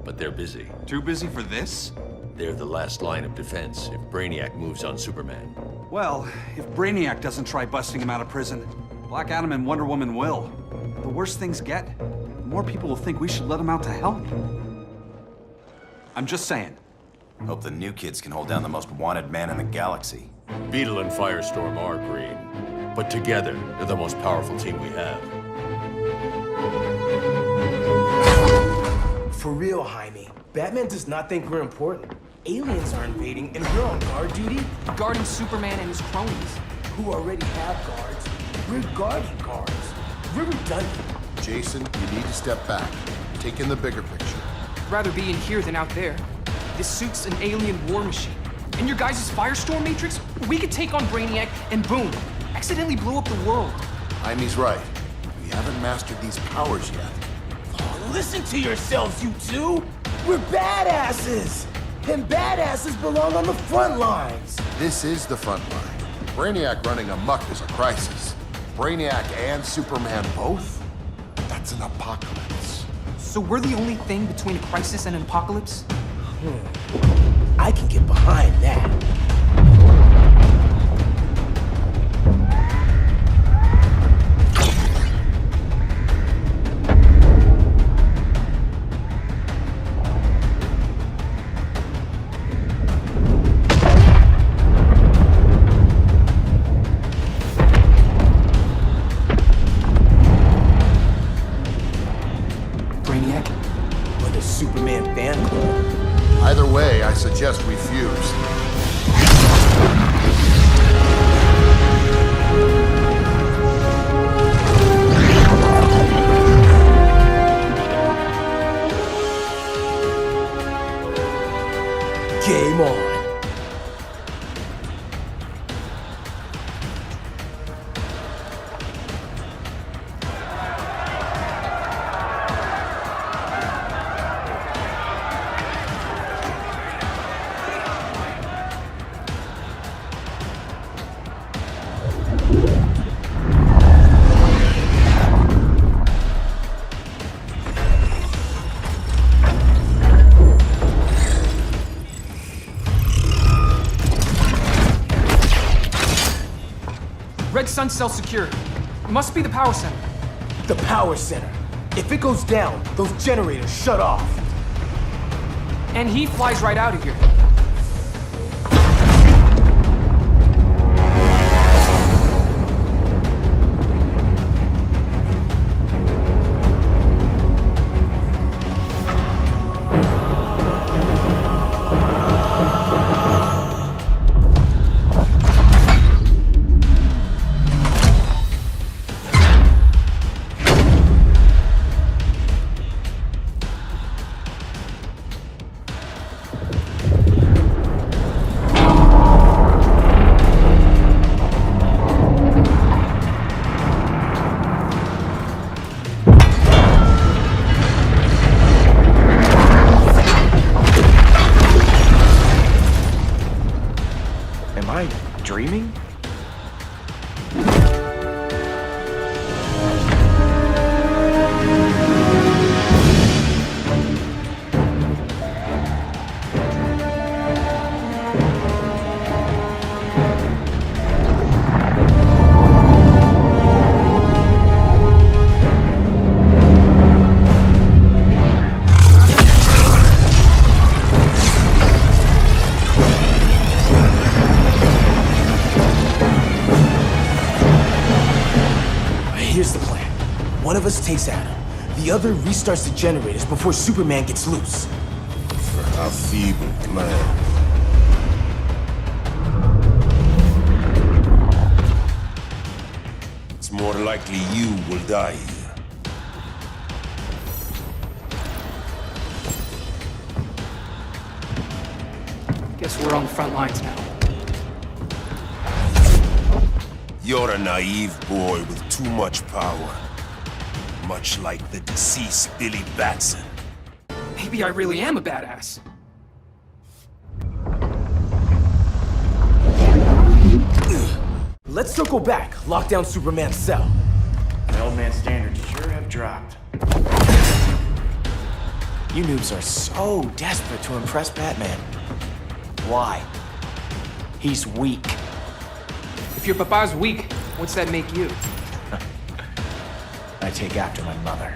But they're busy. Too busy for this? They're the last line of defense if Brainiac moves on Superman. Well, if Brainiac doesn't try busting him out of prison, Black Adam and Wonder Woman will. The worse things get, the more people will think we should let him out to help. I'm just saying. Hope the new kids can hold down the most wanted man in the galaxy. Beetle and Firestorm are green, but together, they're the most powerful team we have. For real, Jaime. Batman does not think we're important. Aliens are invading, and we're on guard duty, guarding Superman and his cronies, who already have guards. We're guarding guards. We're redundant. Jason, you need to step back. Take in the bigger picture. I'd rather be in here than out there. This suit's an alien war machine. In your guys' Firestorm Matrix, we could take on Brainiac and boom, accidentally blow up the world. Jaime's right. We haven't mastered these powers yet. Oh, listen to yourselves, you two! We're badasses! And badasses belong on the front lines! This is the front line. Brainiac running amok is a crisis. Brainiac and Superman both? That's an apocalypse. So we're the only thing between a crisis and an apocalypse? I can get behind that. Either way, I suggest we fuse. like sun cell security. It must be the power center. The power center. If it goes down, those generators shut off. And he flies right out of here. Dreaming? Here's the plan. One of us takes Adam. The other restarts the generators before Superman gets loose. For our feeble plan. It's more likely you will die here. Guess we're on the front lines now. You're a naive boy with too much power. Much like the deceased Billy Batson. Maybe I really am a badass. Let's circle back, lock down Superman's cell. The old man's standards sure have dropped. You noobs are so desperate to impress Batman. Why? He's weak. If your papa's weak, what's that make you? I take after my mother.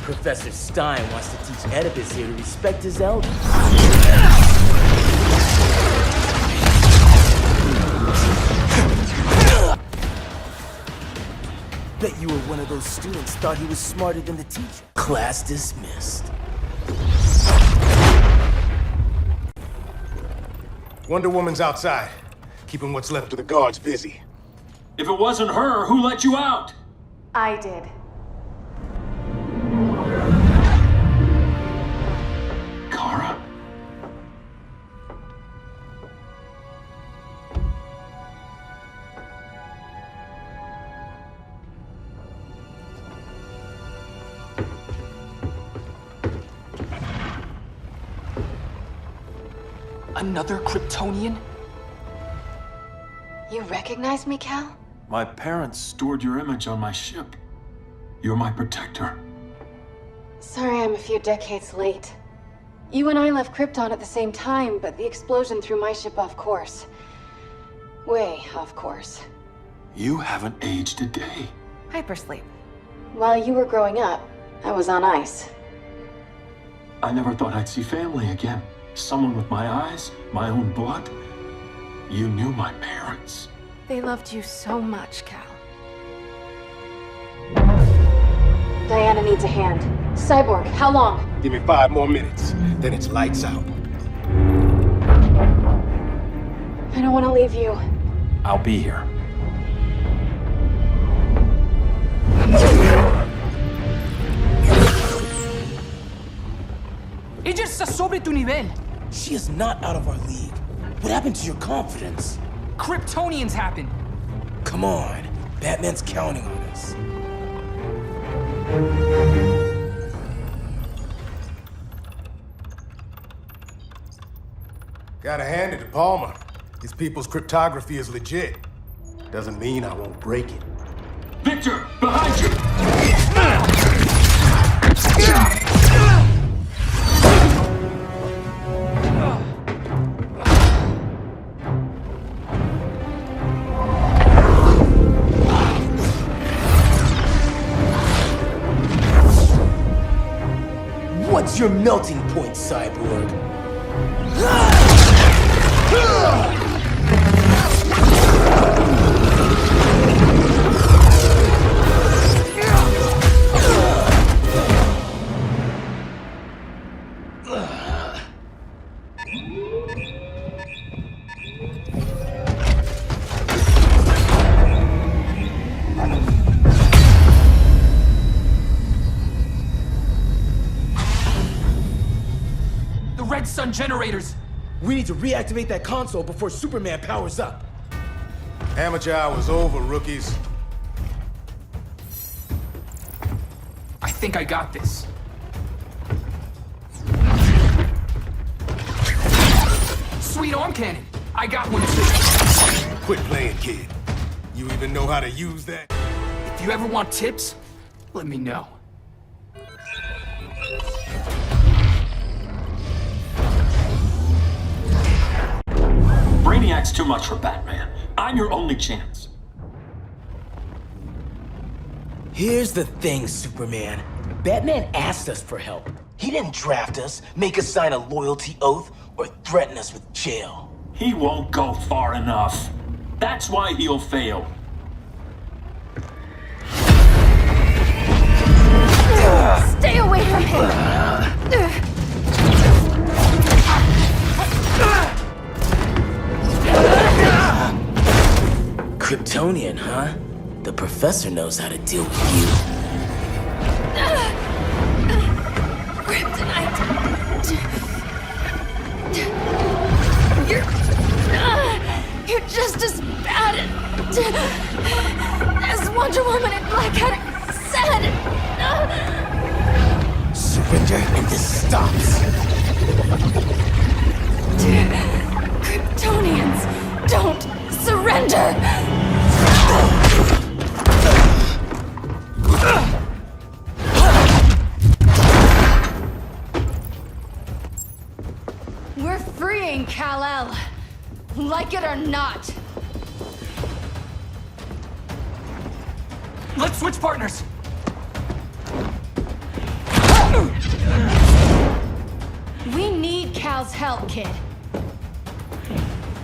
Professor Stein wants to teach Oedipus here to respect his elders. Bet you were one of those students thought he was smarter than the teacher. Class dismissed. Wonder Woman's outside, keeping what's left of the guards busy. If it wasn't her, who let you out? I did. Kara? Another Kryptonian? You recognize me, Cal? My parents stored your image on my ship. You're my protector. Sorry I'm a few decades late. You and I left Krypton at the same time, but the explosion threw my ship off course. Way off course. You haven't aged a day. Hypersleep. While you were growing up, I was on ice. I never thought I'd see family again. Someone with my eyes, my own blood. You knew my parents. They loved you so much, Cal. Diana needs a hand. Cyborg, how long? Give me 5 more minutes, then it's lights out. I don't want to leave you. I'll be here. Ella está sobre tu nivel. She is not out of our league. What happened to your confidence? Kryptonians happen. Come on. Batman's counting on us. Gotta hand it to Palmer. His people's cryptography is legit. Doesn't mean I won't break it. Victor, behind you! What's your melting point, Cyborg? Red Sun generators! We need to reactivate that console before Superman powers up. Amateur hour's over, rookies. I think I got this. Sweet arm cannon! I got one too! Quit playing, kid. You even know how to use that? If you ever want tips, let me know. Brainiac's too much for Batman. I'm your only chance. Here's the thing, Superman. Batman asked us for help. He didn't draft us, make us sign a loyalty oath, or threaten us with jail. He won't go far enough. That's why he'll fail. Stay away from him! Kryptonian, huh? The professor knows how to deal with you. Kryptonite! You're just as bad as Wonder Woman and Black Adam said! Surrender and this stops. Kryptonians don't surrender! We're freeing Kal-El, like it or not. Let's switch partners! We need Cal's help, kid.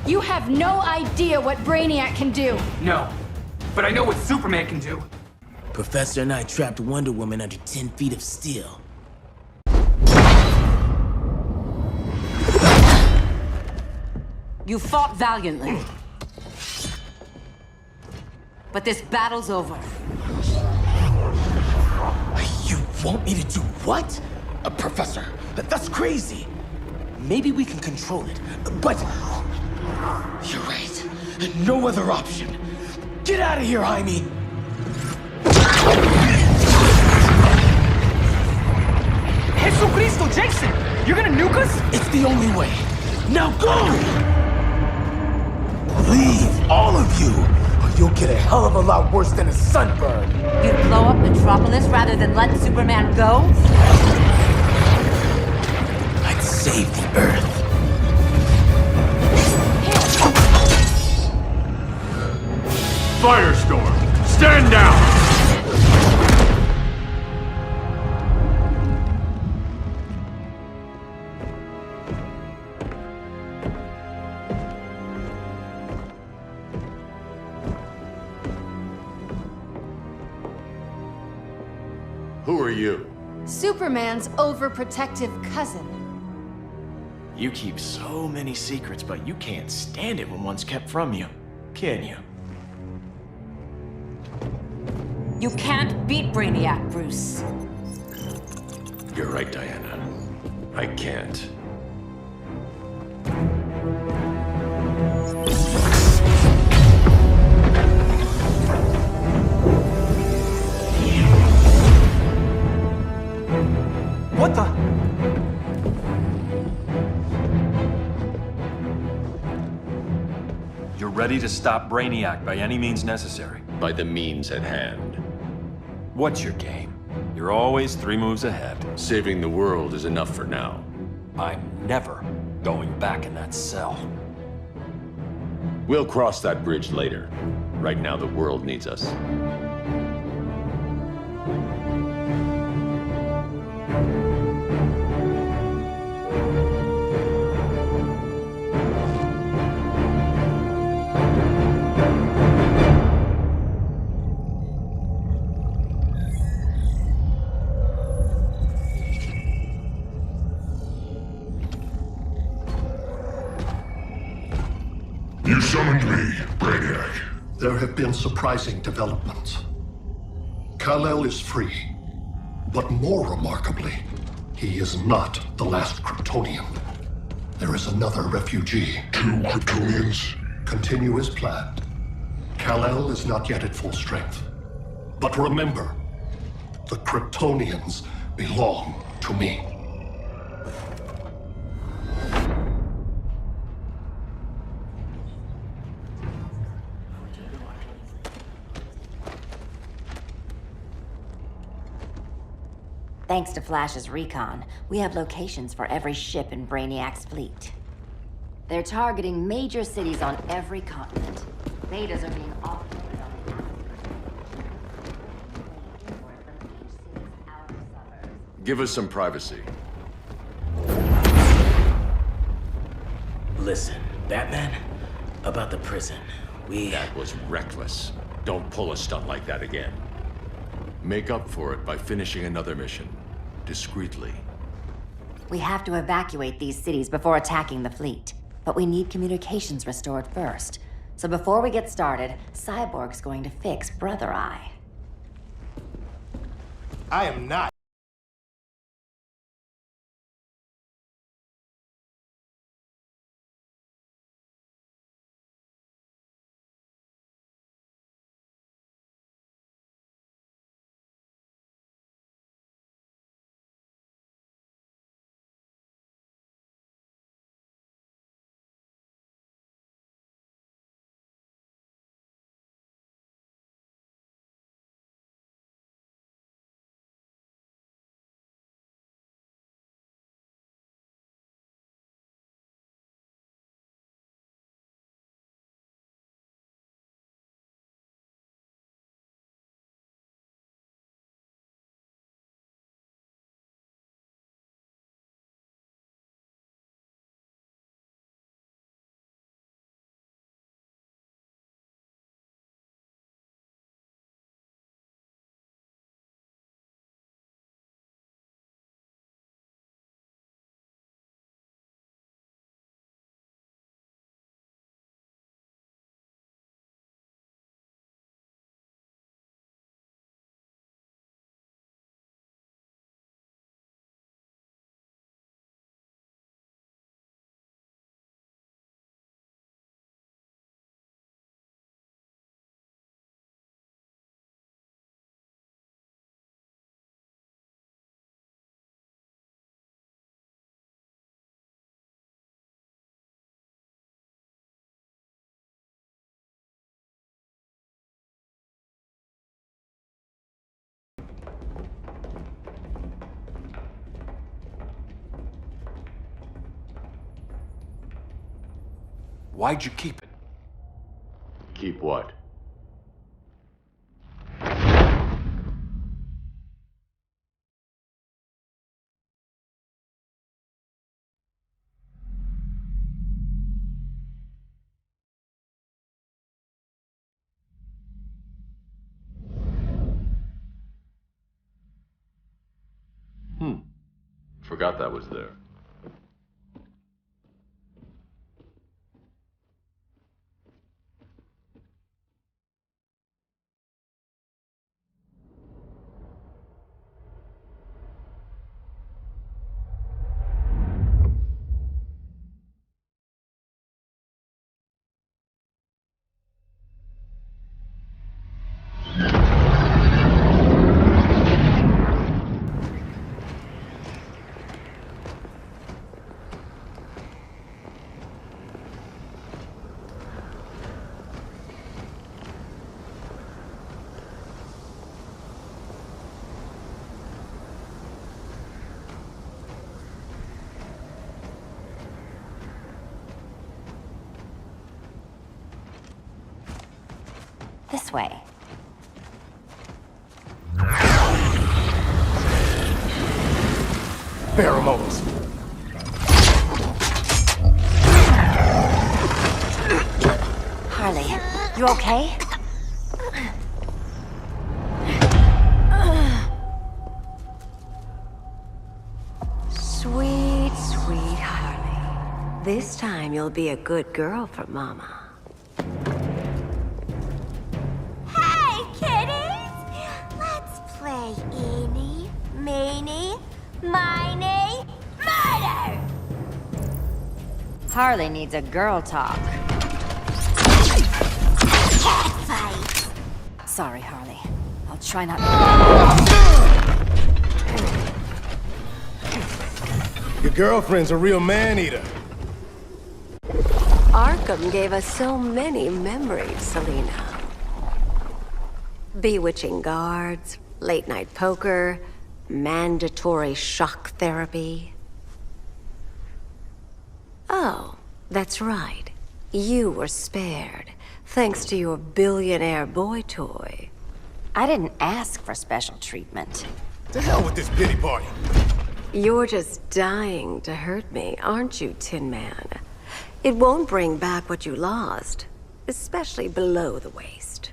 You have no idea what Brainiac can do. No, but I know what Superman can do. Professor and I trapped Wonder Woman under 10 feet of steel. You fought valiantly. But this battle's over. You want me to do what? Professor, that's crazy. Maybe we can control it, but... You're right. No other option. Get out of here, Jaime! Jesucristo, Jason! You're gonna nuke us? It's the only way. Now go! Leave, all of you, or you'll get a hell of a lot worse than a sunburn. You'd blow up Metropolis rather than let Superman go? I'd save the Earth. Firestorm, stand down! Who are you? Superman's overprotective cousin. You keep so many secrets, but you can't stand it when one's kept from you, can you? You can't beat Brainiac, Bruce. You're right, Diana. I can't. What the? You're ready to stop Brainiac by any means necessary. By the means at hand. What's your game? You're always 3 moves ahead. Saving the world is enough for now. I'm never going back in that cell. We'll cross that bridge later. Right now, the world needs us. You summoned me, Brainiac. There have been surprising developments. Kal-El is free, but more remarkably, he is not the last Kryptonian. There is another refugee. 2 Kryptonians? Continue as planned. Kal-El is not yet at full strength. But remember, the Kryptonians belong to me. Thanks to Flash's recon, we have locations for every ship in Brainiac's fleet. They're targeting major cities on every continent. Betas are being offloaded on the outskirts. Give us some privacy. Listen, Batman, about the prison, That was reckless. Don't pull a stunt like that again. Make up for it by finishing another mission. Discreetly. We have to evacuate these cities before attacking the fleet. But we need communications restored first. So before we get started, Cyborg's going to fix Brother Eye. I am not. Why'd you keep it? Keep what? Forgot that was there. This way. Pheromones. Harley, you okay? Sweet, sweet Harley. This time you'll be a good girl for Mama. Harley needs a girl talk. Fight. Sorry, Harley. I'll try not. Your girlfriend's a real man-eater. Arkham gave us so many memories, Selena. Bewitching guards, late-night poker, mandatory shock therapy. Oh, that's right. You were spared, thanks to your billionaire boy toy. I didn't ask for special treatment. To hell with this pity party. You're just dying to hurt me, aren't you, Tin Man? It won't bring back what you lost, especially below the waist.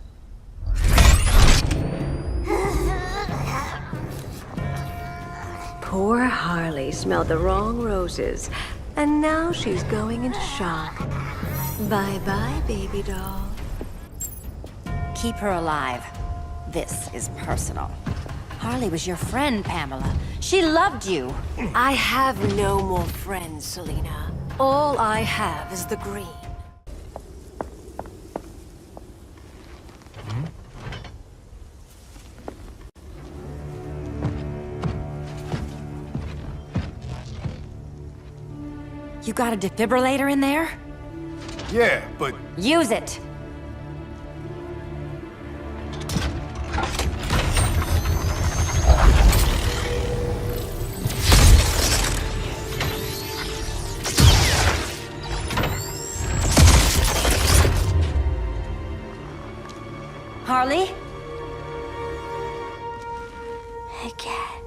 Poor Harley smelled the wrong roses, and now she's going into shock. Bye-bye, baby doll. Keep her alive. This is personal. Harley was your friend, Pamela. She loved you. I have no more friends, Selena. All I have is the green. You got a defibrillator in there? Yeah, but... Use it! Harley? Again.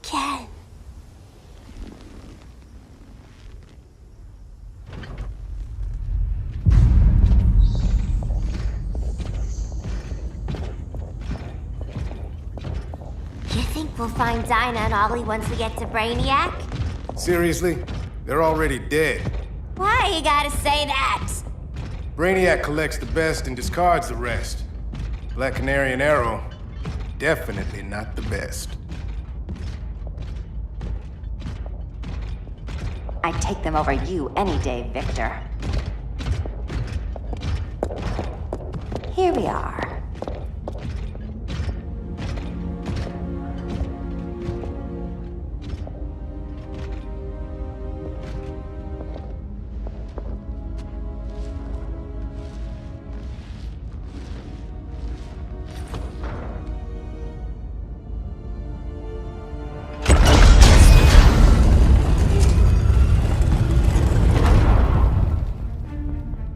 Again. You think we'll find Dinah and Ollie once we get to Brainiac? Seriously? They're already dead. Why you gotta say that? Brainiac collects the best and discards the rest. Black Canary and Arrow, definitely not the best. I'd take them over you any day, Victor. Here we are.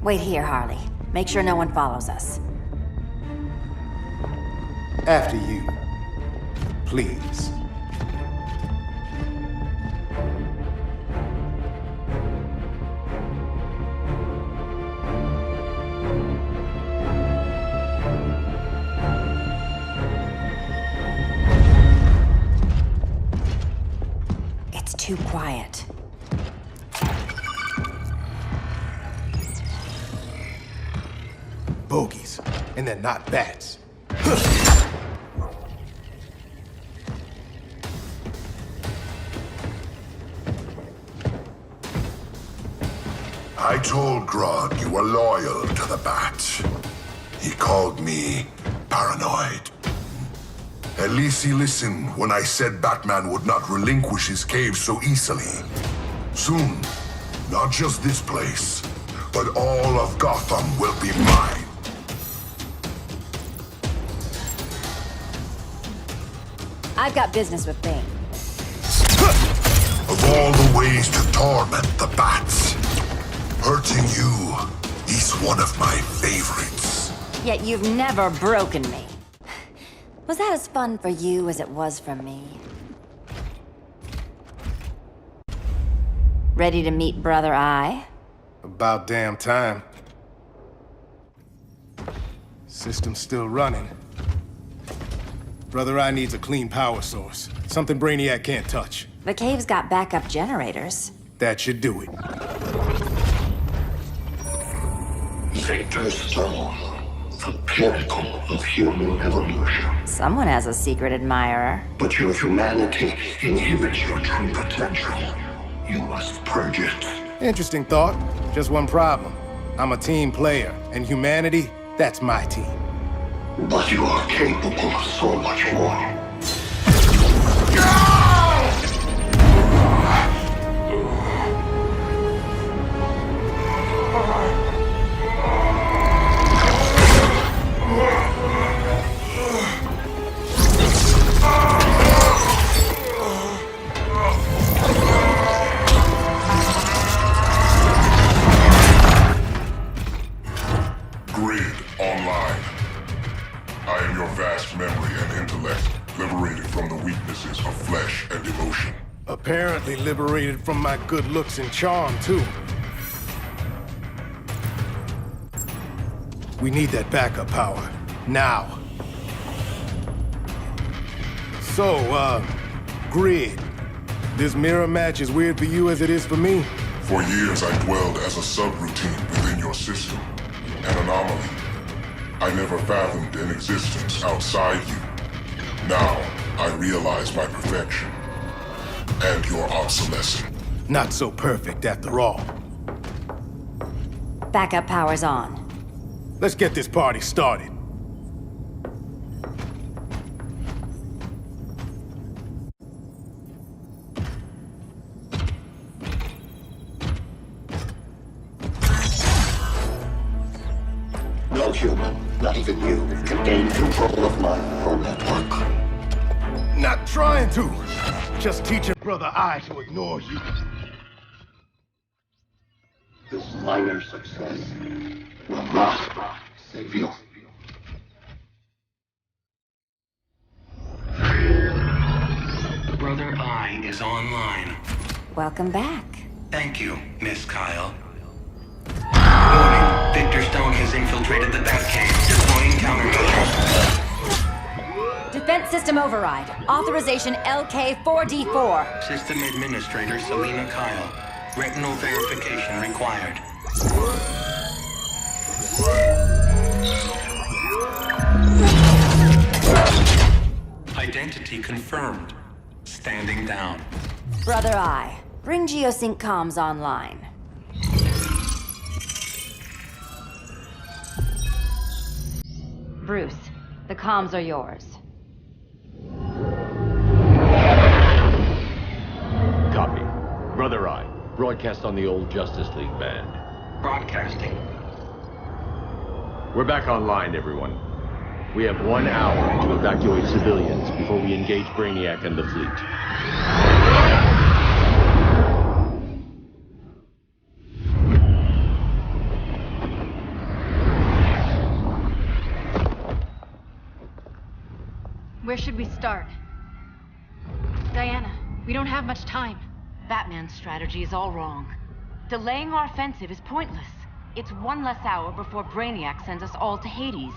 Wait here, Harley. Make sure no one follows us. After you. Please. It's too quiet. Bogies, and they're not bats. I told Grodd you were loyal to the Bats. He called me paranoid. At least he listened when I said Batman would not relinquish his cave so easily. Soon, not just this place, but all of Gotham will be mine. I've got business with Bane. Of all the ways to torment the Bats, hurting you is one of my favorites. Yet you've never broken me. Was that as fun for you as it was for me? Ready to meet Brother Eye? About damn time. System's still running. Brother Eye needs a clean power source. Something Brainiac can't touch. The cave's got backup generators. That should do it. Victor Stone, the pinnacle of human evolution. Someone has a secret admirer. But your humanity inhibits your true potential. You must purge it. Interesting thought. Just one problem. I'm a team player, and humanity, that's my team. But you are capable of so much more. Apparently liberated from my good looks and charm, too. We need that backup power. Now. So, Grid. This mirror match is weird for you as it is for me? For years, I dwelled as a subroutine within your system. An anomaly. I never fathomed an existence outside you. Now, I realize my perfection. And your obsolescence. Not so perfect after all. Backup power's on. Let's get this party started. No human, not even you, can gain control of my neural network. Not trying to. Just teaching Brother I to ignore you. This minor success will not save you. Brother I is online. Welcome back. Thank you, Miss Kyle. Warning, Victor Stone has infiltrated the Batcave, deploying countermeasures. Defense system override. Authorization LK4D4. System Administrator Selena Kyle. Retinal verification required. Identity confirmed. Standing down. Brother I, bring Geosync comms online. Bruce, the comms are yours. Copy. Brother I, broadcast on the old Justice League band. Broadcasting. We're back online, everyone. We have 1 hour to evacuate civilians before we engage Brainiac and the fleet. Where should we start? Diana, we don't have much time. Batman's strategy is all wrong. Delaying our offensive is pointless. It's 1 less hour before Brainiac sends us all to Hades.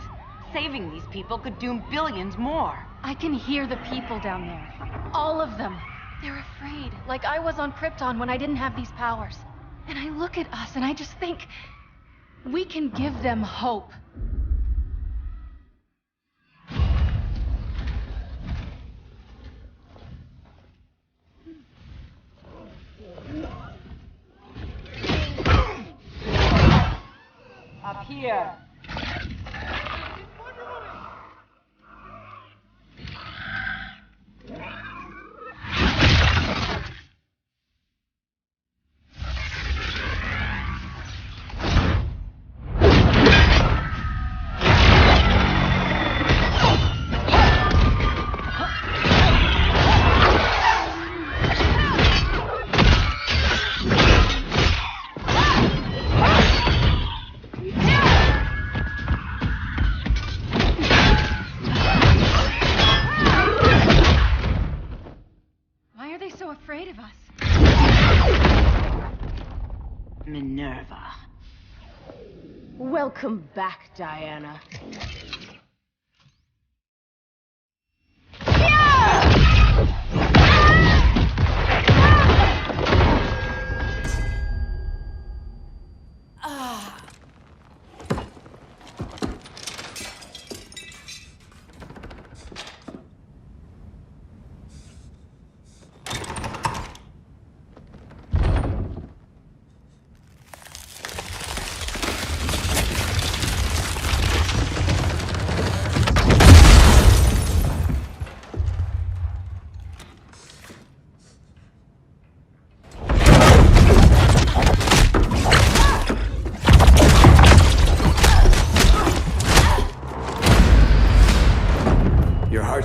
Saving these people could doom billions more. I can hear the people down there. All of them. They're afraid, like I was on Krypton when I didn't have these powers. And I look at us and I just think, we can give them hope. Up here. Minerva. Welcome back, Diana.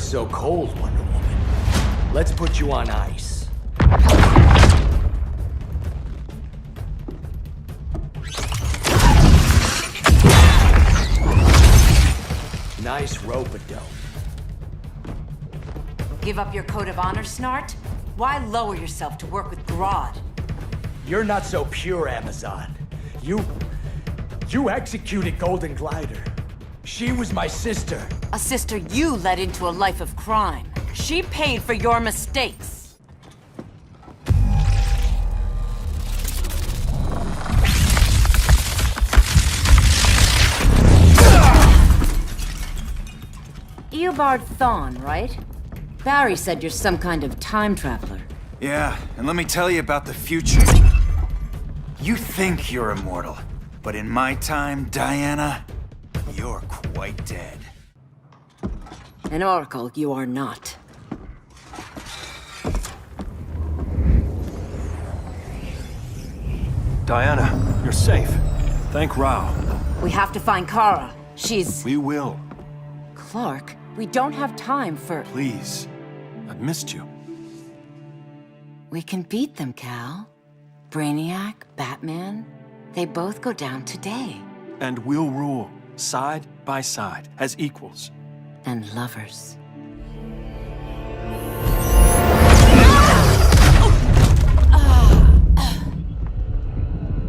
so cold, Wonder Woman. Let's put you on ice. Nice rope-a-dope. Give up your code of honor, Snart? Why lower yourself to work with Grodd? You're not so pure, Amazon. You executed Golden Glider. She was my sister. A sister you led into a life of crime. She paid for your mistakes. Eobard Thawne, right? Barry said you're some kind of time traveler. Yeah, and let me tell you about the future. You think you're immortal, but in my time, Diana, you're quite dead. An oracle, you are not. Diana, you're safe. Thank Rao. We have to find Kara. She's... We will. Clark, we don't have time for... Please. I've missed you. We can beat them, Cal. Brainiac, Batman, they both go down today. And we'll rule, side by side, as equals. And lovers.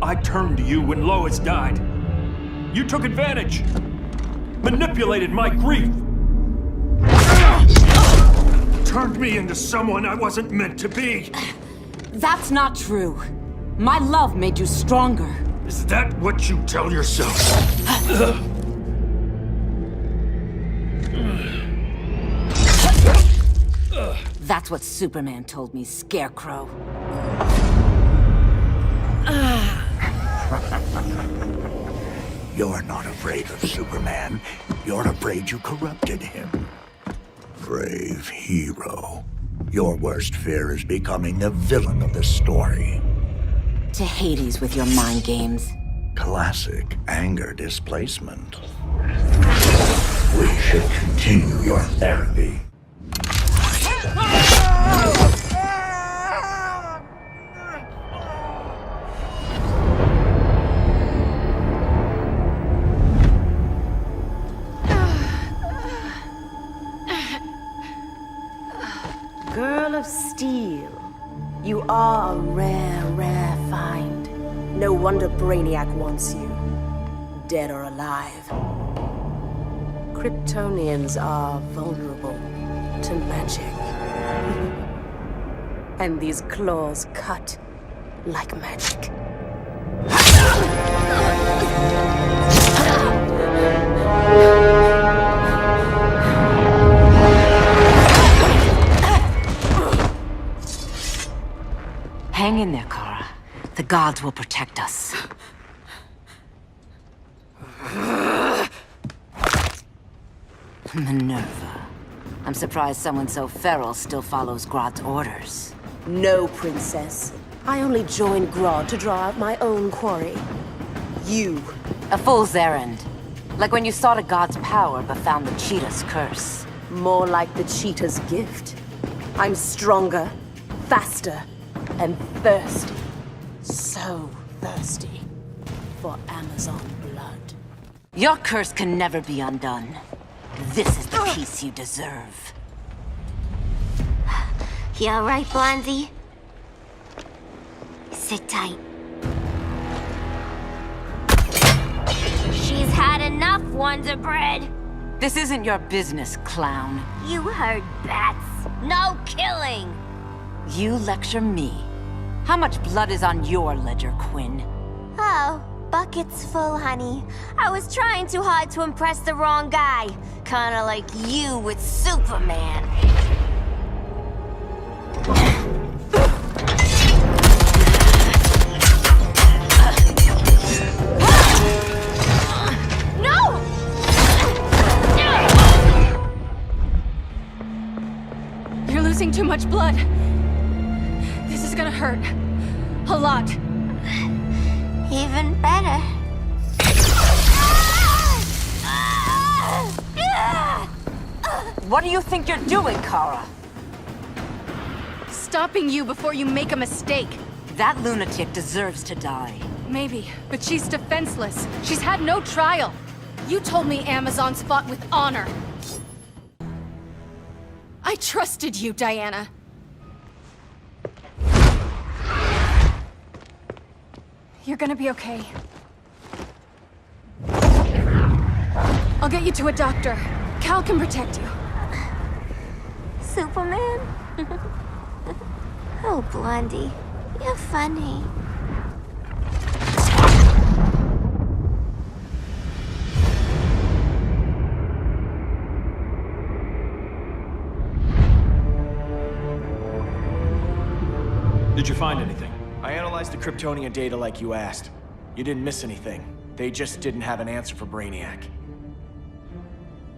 I turned to you when Lois died. You took advantage. Manipulated my grief. Turned me into someone I wasn't meant to be. That's not true. My love made you stronger. Is that what you tell yourself? That's what Superman told me, Scarecrow. You're not afraid of Superman. You're afraid you corrupted him. Brave hero. Your worst fear is becoming the villain of the story. To Hades with your mind games. Classic anger displacement. We should continue your therapy. Girl of Steel, you are a rare, rare find. No wonder Brainiac wants you, dead or alive. Kryptonians are vulnerable to magic. And these claws cut like magic. Hang in there, Kara. The gods will protect us. Minerva. I'm surprised someone so feral still follows Grodd's orders. No, Princess. I only joined Grodd to draw out my own quarry. You. A fool's errand. Like when you sought a god's power but found the cheetah's curse. More like the cheetah's gift. I'm stronger, faster, and thirsty. So thirsty for Amazon blood. Your curse can never be undone. This is the peace you deserve. You all right, Blondie? Sit tight. She's had enough, Wonder Bread. This isn't your business, clown. You heard bats. No killing. You lecture me. How much blood is on your ledger, Quinn? Oh, bucket's full, honey. I was trying too hard to impress the wrong guy. Kinda like you with Superman. No! You're losing too much blood. This is gonna hurt. A lot. Even better. What do you think you're doing, Kara? Stopping you before you make a mistake. That lunatic deserves to die. Maybe, but she's defenseless. She's had no trial. You told me Amazons fought with honor. I trusted you, Diana. You're gonna be okay. I'll get you to a doctor. Cal can protect you. Superman? Oh, Blondie, you're funny. Did you find anything? I analyzed the Kryptonian data like you asked. You didn't miss anything. They just didn't have an answer for Brainiac.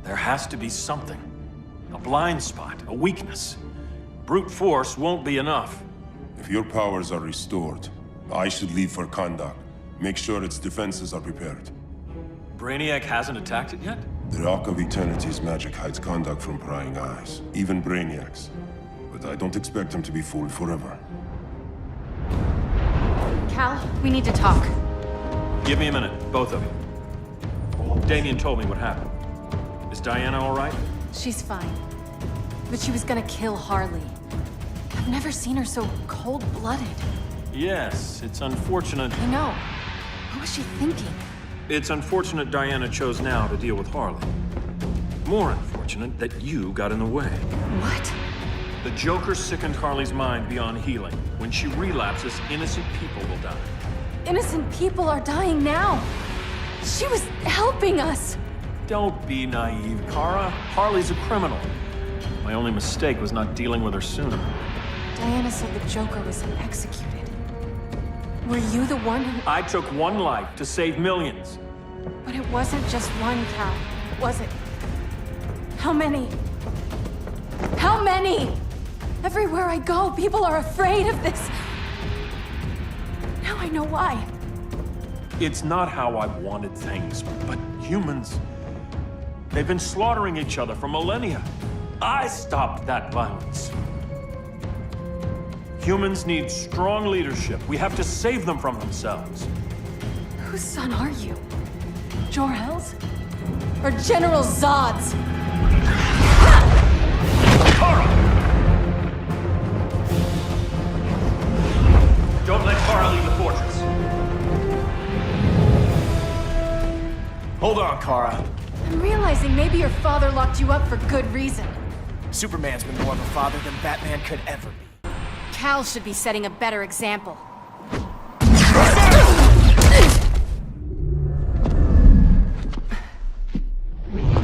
There has to be something. A blind spot, a weakness. Brute force won't be enough. If your powers are restored, I should leave for Kahndaq. Make sure its defenses are prepared. Brainiac hasn't attacked it yet? The Rock of Eternity's magic hides Kahndaq from prying eyes, even Brainiac's. But I don't expect him to be fooled forever. Cal, we need to talk. Give me a minute, both of you. Damien told me what happened. Is Diana all right? She's fine. But she was gonna kill Harley. I've never seen her so cold-blooded. Yes, it's unfortunate. I know. What was she thinking? It's unfortunate Diana chose now to deal with Harley. More unfortunate that you got in the way. What? The Joker sickened Harley's mind beyond healing. When she relapses, innocent people will die. Innocent people are dying now. She was helping us. Don't be naive, Kara. Harley's a criminal. My only mistake was not dealing with her sooner. Diana said the Joker was executed. Were you the one who... I took one life to save millions. But it wasn't just one, Cal, was it? How many? How many? Everywhere I go, people are afraid of this. Now I know why. It's not how I wanted things, but humans... They've been slaughtering each other for millennia. I stopped that violence. Humans need strong leadership. We have to save them from themselves. Whose son are you? Jor-El's? Or General Zod's? Kara! Don't let Kara leave the fortress. Hold on, Kara. I'm realizing maybe your father locked you up for good reason. Superman's been more of a father than Batman could ever be. Cal should be setting a better example.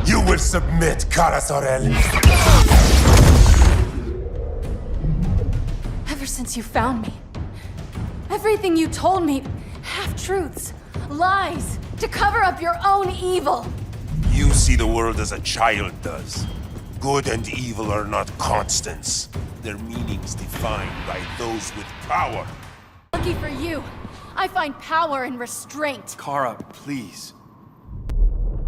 You will submit, Kara Zor-El. Ever since you found me, everything you told me, half-truths, lies, to cover up your own evil. You see the world as a child does. Good and evil are not constants. Their meanings defined by those with power. Lucky for you, I find power in restraint. Kara, please.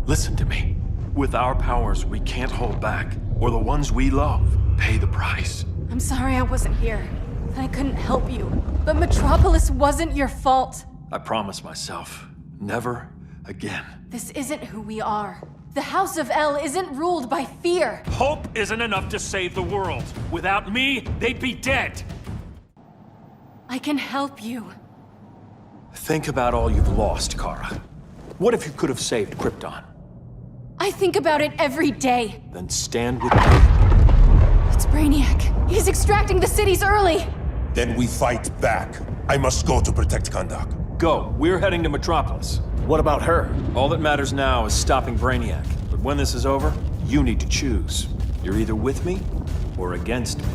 Listen to me. With our powers, we can't hold back, or the ones we love pay the price. I'm sorry I wasn't here. I couldn't help you. But Metropolis wasn't your fault. I promise myself, never again. This isn't who we are. The House of El isn't ruled by fear. Hope isn't enough to save the world. Without me, they'd be dead. I can help you. Think about all you've lost, Kara. What if you could have saved Krypton? I think about it every day. Then stand with me. It's Brainiac. He's extracting the cities early. Then we fight back. I must go to protect Kahndaq. Go. We're heading to Metropolis. What about her? All that matters now is stopping Brainiac. But when this is over, you need to choose. You're either with me or against me.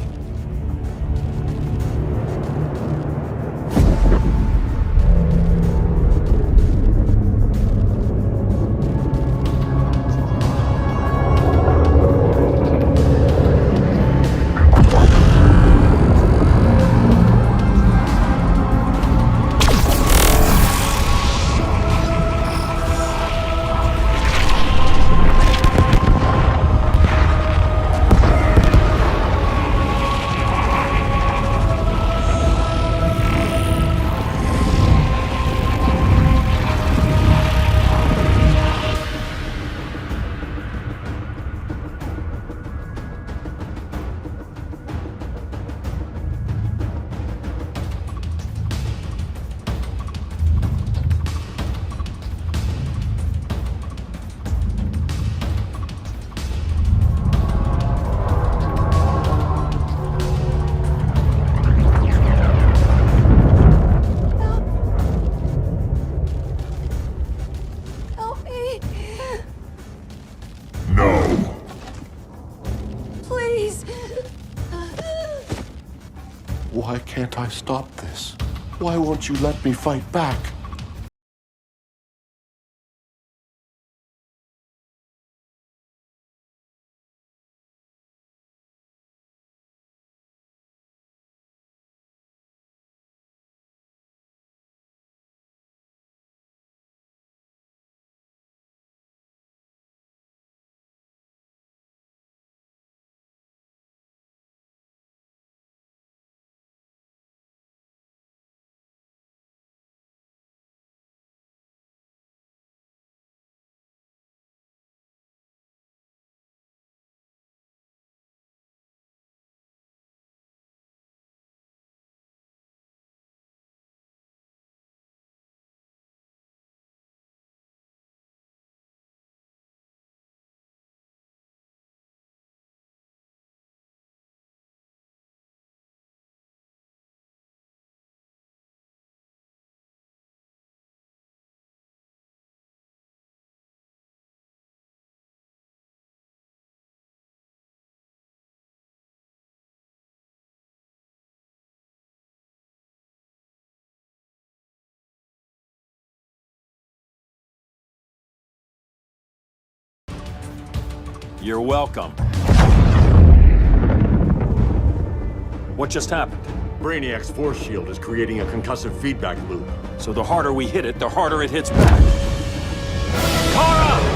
Why can't I stop this? Why won't you let me fight back? You're welcome. What just happened? Brainiac's force shield is creating a concussive feedback loop. So the harder we hit it, the harder it hits back. Kara!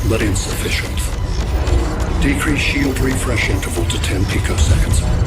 but insufficient. Decrease shield refresh interval to 10 picoseconds.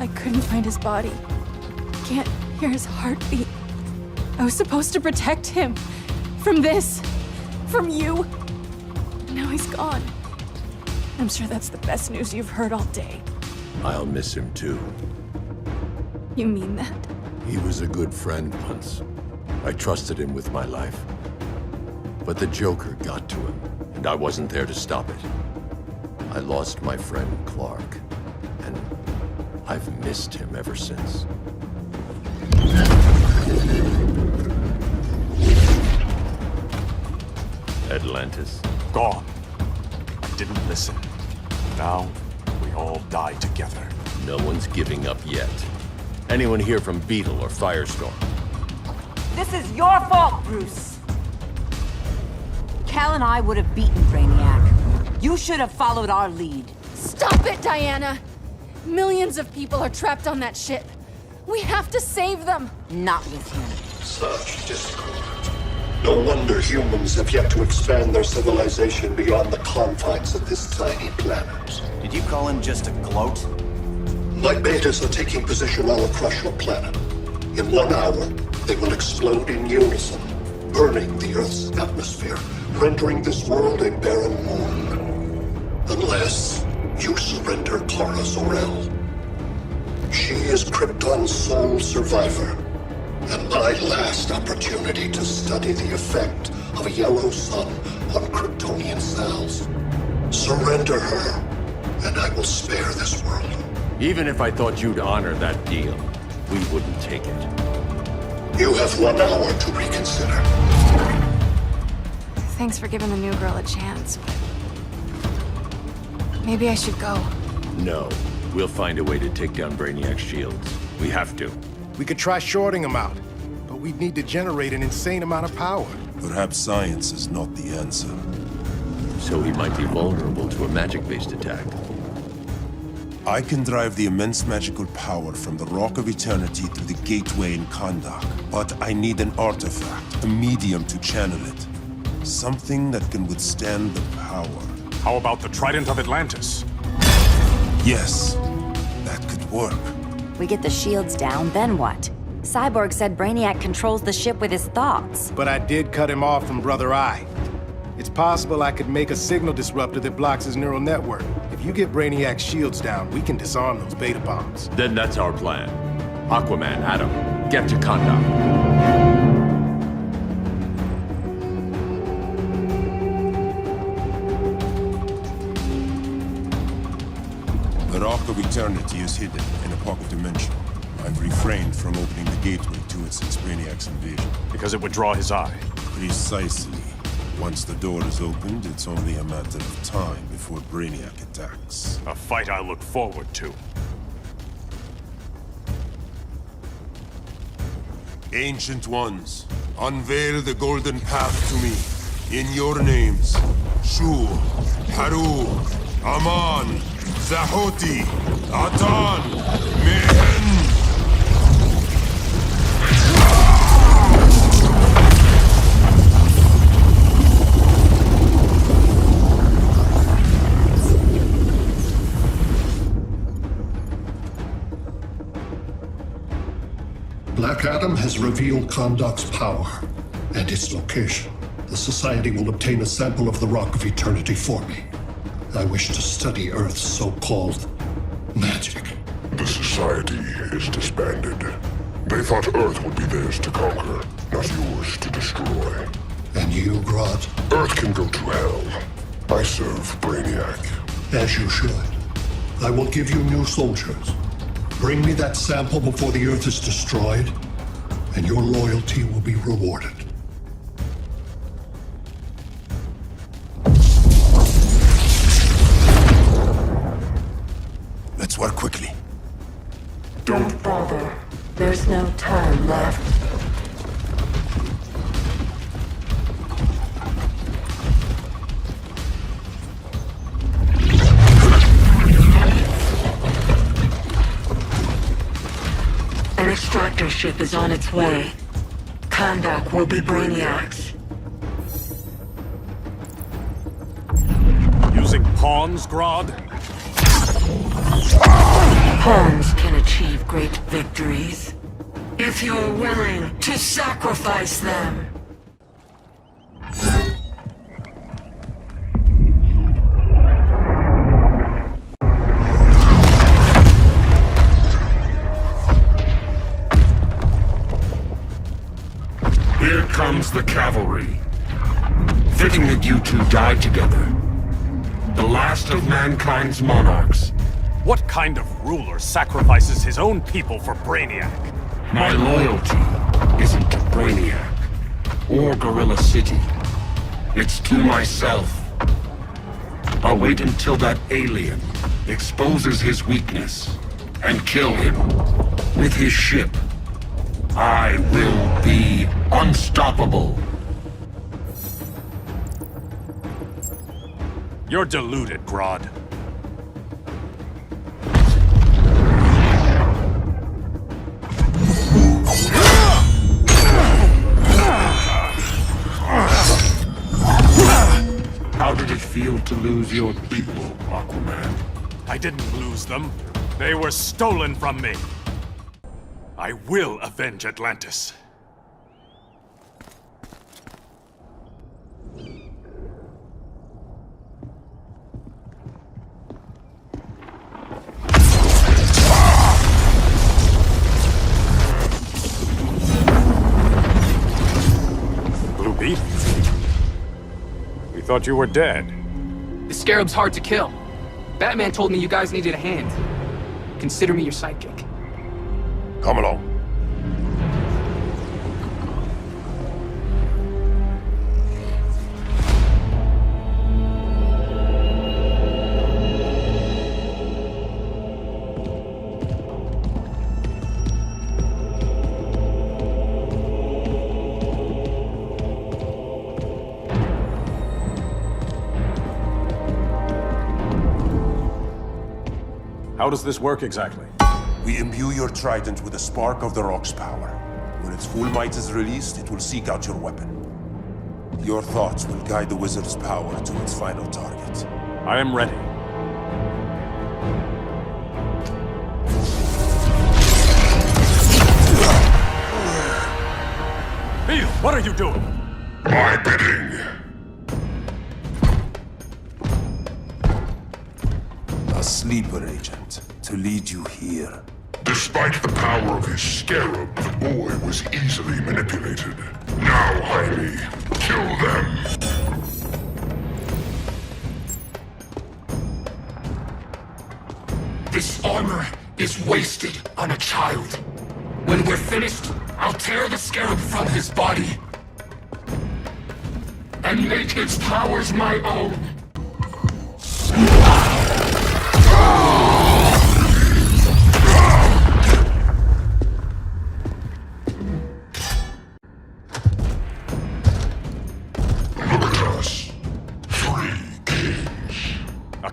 I couldn't find his body. Can't hear his heartbeat. I was supposed to protect him. From this. From you. And now he's gone. I'm sure that's the best news you've heard all day. I'll miss him too. You mean that? He was a good friend once. I trusted him with my life. But the Joker got to him, and I wasn't there to stop it. I lost my friend Clark, and I've missed him ever since. Atlantis. Gone. I didn't listen. Now, we all die together. No one's giving up yet. Anyone here from Beetle or Firestorm? This is your fault, Bruce. Cal and I would have beaten Brainiac. You should have followed our lead. Stop it, Diana! Millions of people are trapped on that ship. We have to save them. Not with him. Such discord. No wonder humans have yet to expand their civilization beyond the confines of this tiny planet. Did you call him just a gloat? My betas are taking position all across your planet. In 1 hour, they will explode in unison, burning the Earth's atmosphere, rendering this world a barren moon. Unless you surrender Clara Zor-El. She is Krypton's sole survivor, and my last opportunity to study the effect of a yellow sun on Kryptonian cells. Surrender her, and I will spare this world. Even if I thought you'd honor that deal, we wouldn't take it. You have 1 hour to reconsider. Thanks for giving the new girl a chance, but... maybe I should go. No. We'll find a way to take down Brainiac's shields. We have to. We could try shorting him out, but we'd need to generate an insane amount of power. Perhaps science is not the answer. So he might be vulnerable to a magic-based attack. I can drive the immense magical power from the Rock of Eternity through the gateway in Kahndaq, but I need an artifact, a medium to channel it. Something that can withstand the power. How about the Trident of Atlantis? Yes, that could work. We get the shields down, then what? Cyborg said Brainiac controls the ship with his thoughts. But I did cut him off from Brother Eye. It's possible I could make a signal disruptor that blocks his neural network. If you get Brainiac's shields down, we can disarm those beta bombs. Then that's our plan. Aquaman, Adam, get to Kahndaq. The Rock of Eternity is hidden in a pocket dimension. I've refrained from opening the gateway to it since Brainiac's invasion. Because it would draw his eye. Precisely. Once the door is opened, it's only a matter of time before Brainiac attacks. A fight I look forward to. Ancient Ones, unveil the golden path to me. In your names, Shu, Haru, Aman, Zahoti, Atan, Mehen! Black Adam has revealed Kahndaq's power and its location. The Society will obtain a sample of the Rock of Eternity for me. I wish to study Earth's so-called magic. The Society is disbanded. They thought Earth would be theirs to conquer, not yours to destroy. And you, Grodd? Earth can go to hell. I serve Brainiac. As you should. I will give you new soldiers. Bring me that sample before the Earth is destroyed, and your loyalty will be rewarded. Let's work quickly. Don't bother. There's no time left. An extractor ship is on its way. Kahndaq will be Brainiac's. Using pawns, Grodd? Pawns can achieve achieve great victories if you're willing to sacrifice them. Here comes the cavalry. Fitting that you two died together. The last of mankind's monarchs. What kind of ruler sacrifices his own people for Brainiac? My loyalty isn't to Brainiac or Gorilla City. It's to myself. I'll wait until that alien exposes his weakness and kill him with his ship. I will be unstoppable. You're deluded, Grodd. How did it feel to lose your people, Aquaman? I didn't lose them. They were stolen from me. I will avenge Atlantis. Blue Beetle? We thought you were dead. The Scarab's hard to kill. Batman told me you guys needed a hand. Consider me your sidekick. Come along. How does this work exactly? We imbue your trident with a spark of the rock's power. When its full might is released, it will seek out your weapon. Your thoughts will guide the wizard's power to its final target. I am ready. Beetle, what are you doing? My bidding. A sleeper agent to lead you here. Despite the power of his scarab, the boy was easily manipulated. Now, Jaime, kill them! This armor is wasted on a child. When we're finished, I'll tear the scarab from his body and make its powers my own.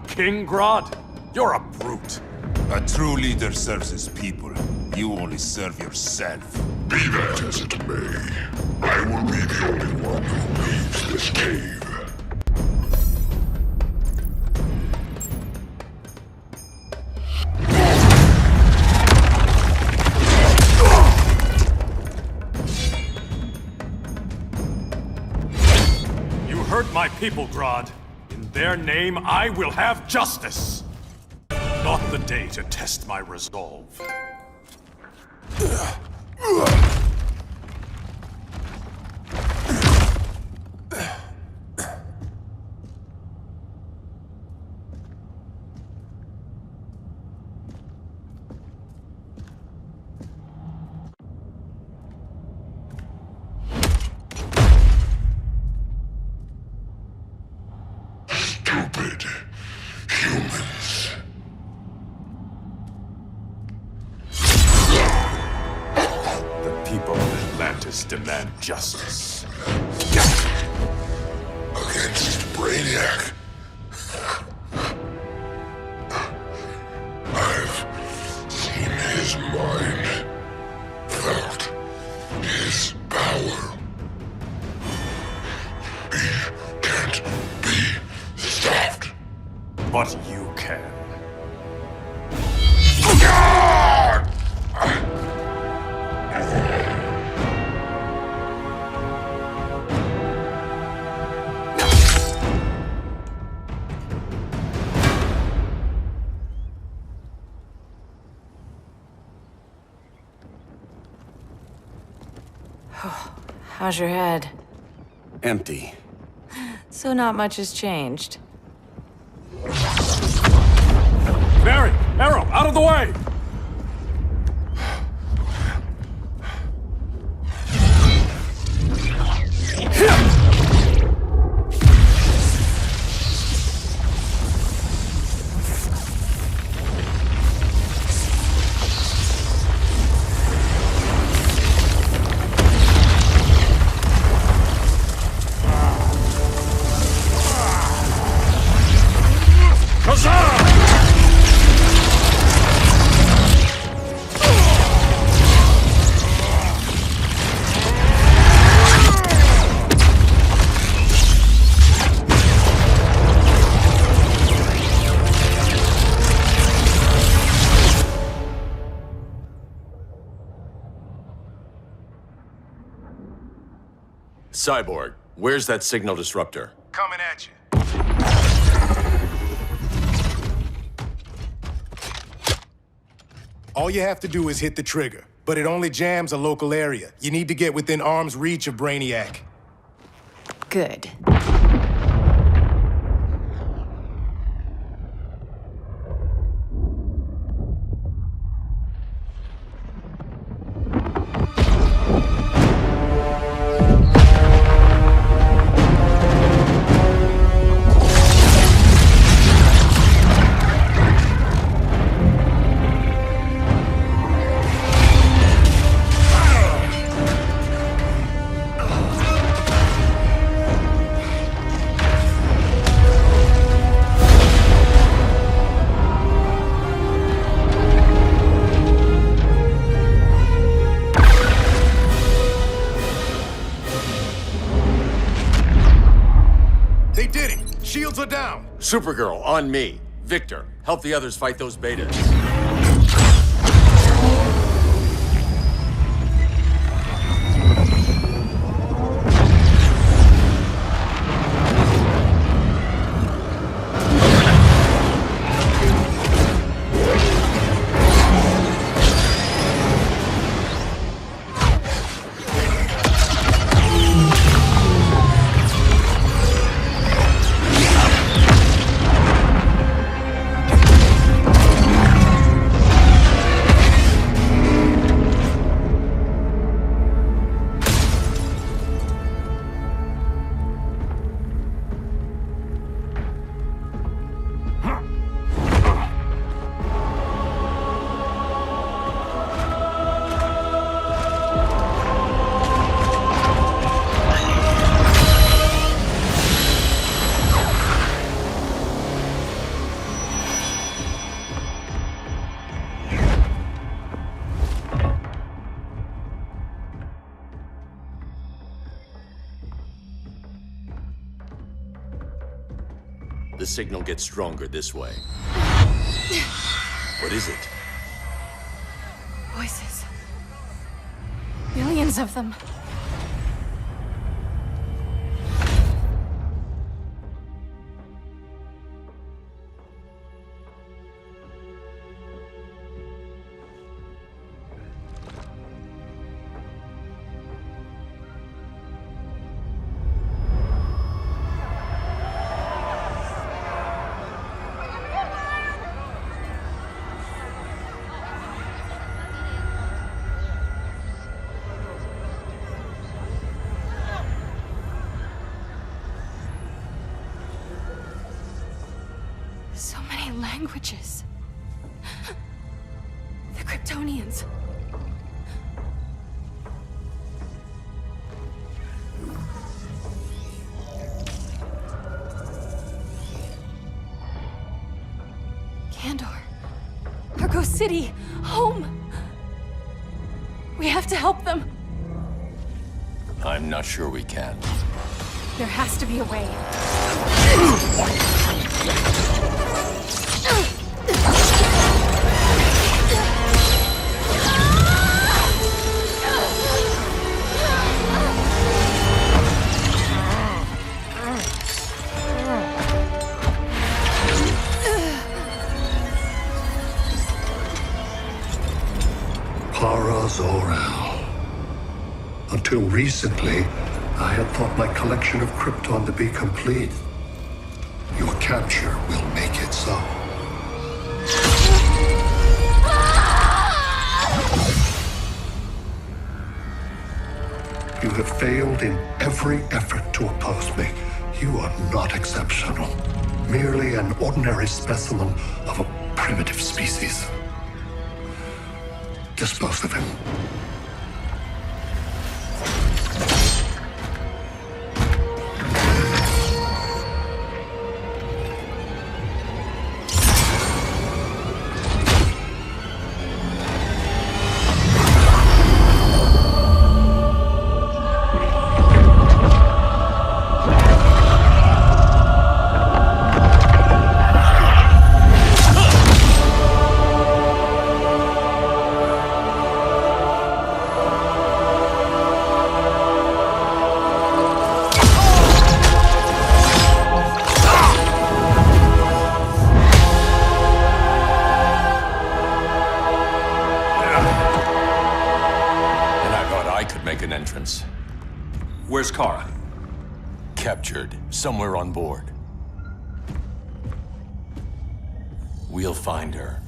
King Grodd? You're a brute. A true leader serves his people. You only serve yourself. Be that as it may, I will be the only one who leaves this cave. You hurt my people, Grodd. In their name, I will have justice! Not the day to test my resolve. Stupid humans. The people of Atlantis demand justice. Against Brainiac. I've seen his mind, felt his power. He can't be stopped. But you can. How's your head? Empty. So not much has changed. Barry! Arrow! Out of the way! Cyborg, where's that signal disruptor? Coming at you. All you have to do is hit the trigger, but it only jams a local area. You need to get within arm's reach of Brainiac. Good. Shields are down! Supergirl, on me. Victor, help the others fight those betas. The signal gets stronger this way. What is it? Voices. Millions of them. So many languages. The Kryptonians. Kandor. Argo City. Home. We have to help them. I'm not sure we can. There has to be a way. Para Zor-El. Until Recently, I had thought my collection of Krypton to be complete. Your capture will make it so. You have failed in every effort to oppose me. You are not exceptional. Merely an ordinary specimen of a primitive species. Dispose of him. Where's Kara? Captured, somewhere on board. We'll find her.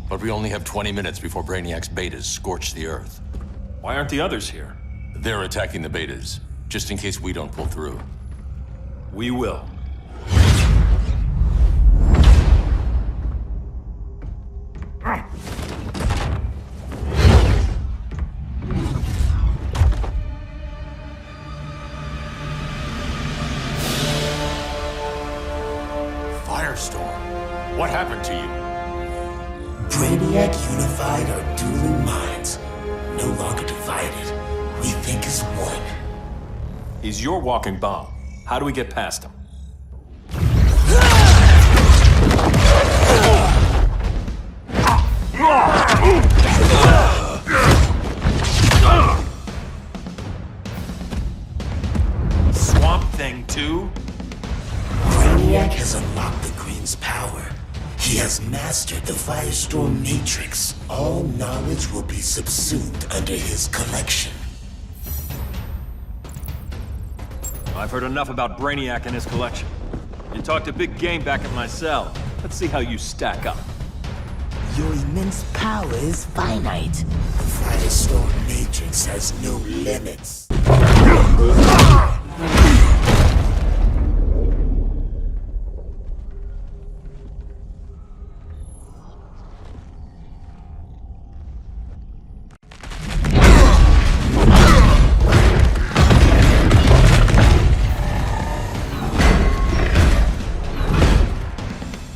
But we only have 20 minutes before Brainiac's betas scorch the Earth. Why aren't the others here? They're attacking the betas, just in case we don't pull through. We will. Firestorm, what happened to you? Brainiac unified our dueling minds. No longer divided. We think as one. He's your walking bomb. How do we get past him? Swamp Thing 2? Brainiac has unlocked the Green's power. He has mastered the Firestorm Matrix. All knowledge will be subsumed under his collection. I've heard enough about Brainiac and his collection. You talked a big game back at my cell. Let's see how you stack up. Your immense power is finite. The Firestorm Matrix has no limits.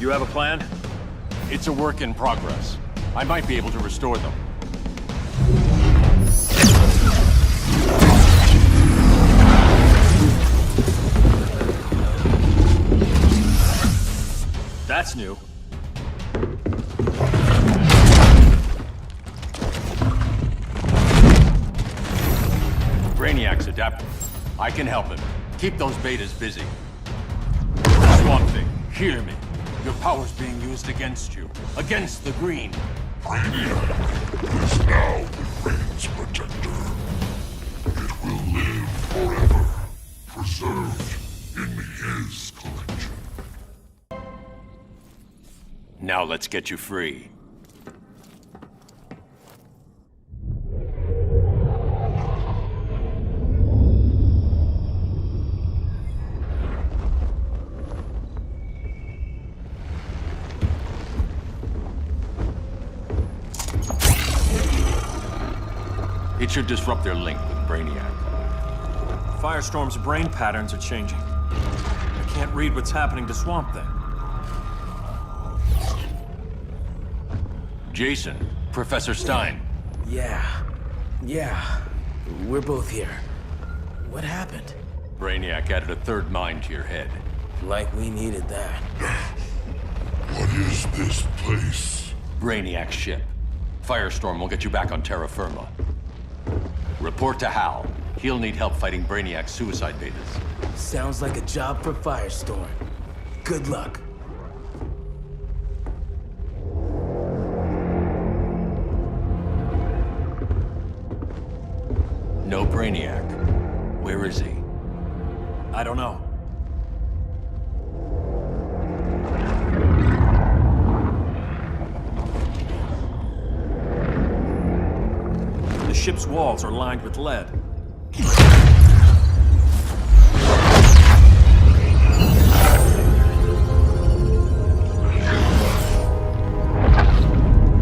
You have a plan? It's a work in progress. I might be able to restore them. That's new. Brainiac's adapting. I can help him. Keep those betas busy. Swamp Thing, hear me. Your power's being used against you. Against the Green. Brainiac is now the Green's protector. It will live forever, preserved in his collection. Now let's get you free. It should disrupt their link with Brainiac. Firestorm's brain patterns are changing. I can't read what's happening to Swamp Thing. Jason, Professor Stein. Yeah. We're both here. What happened? Brainiac added a third mind to your head. Like we needed that. What is this place? Brainiac's ship. Firestorm will get you back on terra firma. Report to Hal. He'll need help fighting Brainiac's suicide betas. Sounds like a job for Firestorm. Good luck. No Brainiac. Where is he? I don't know. The ship's walls are lined with lead.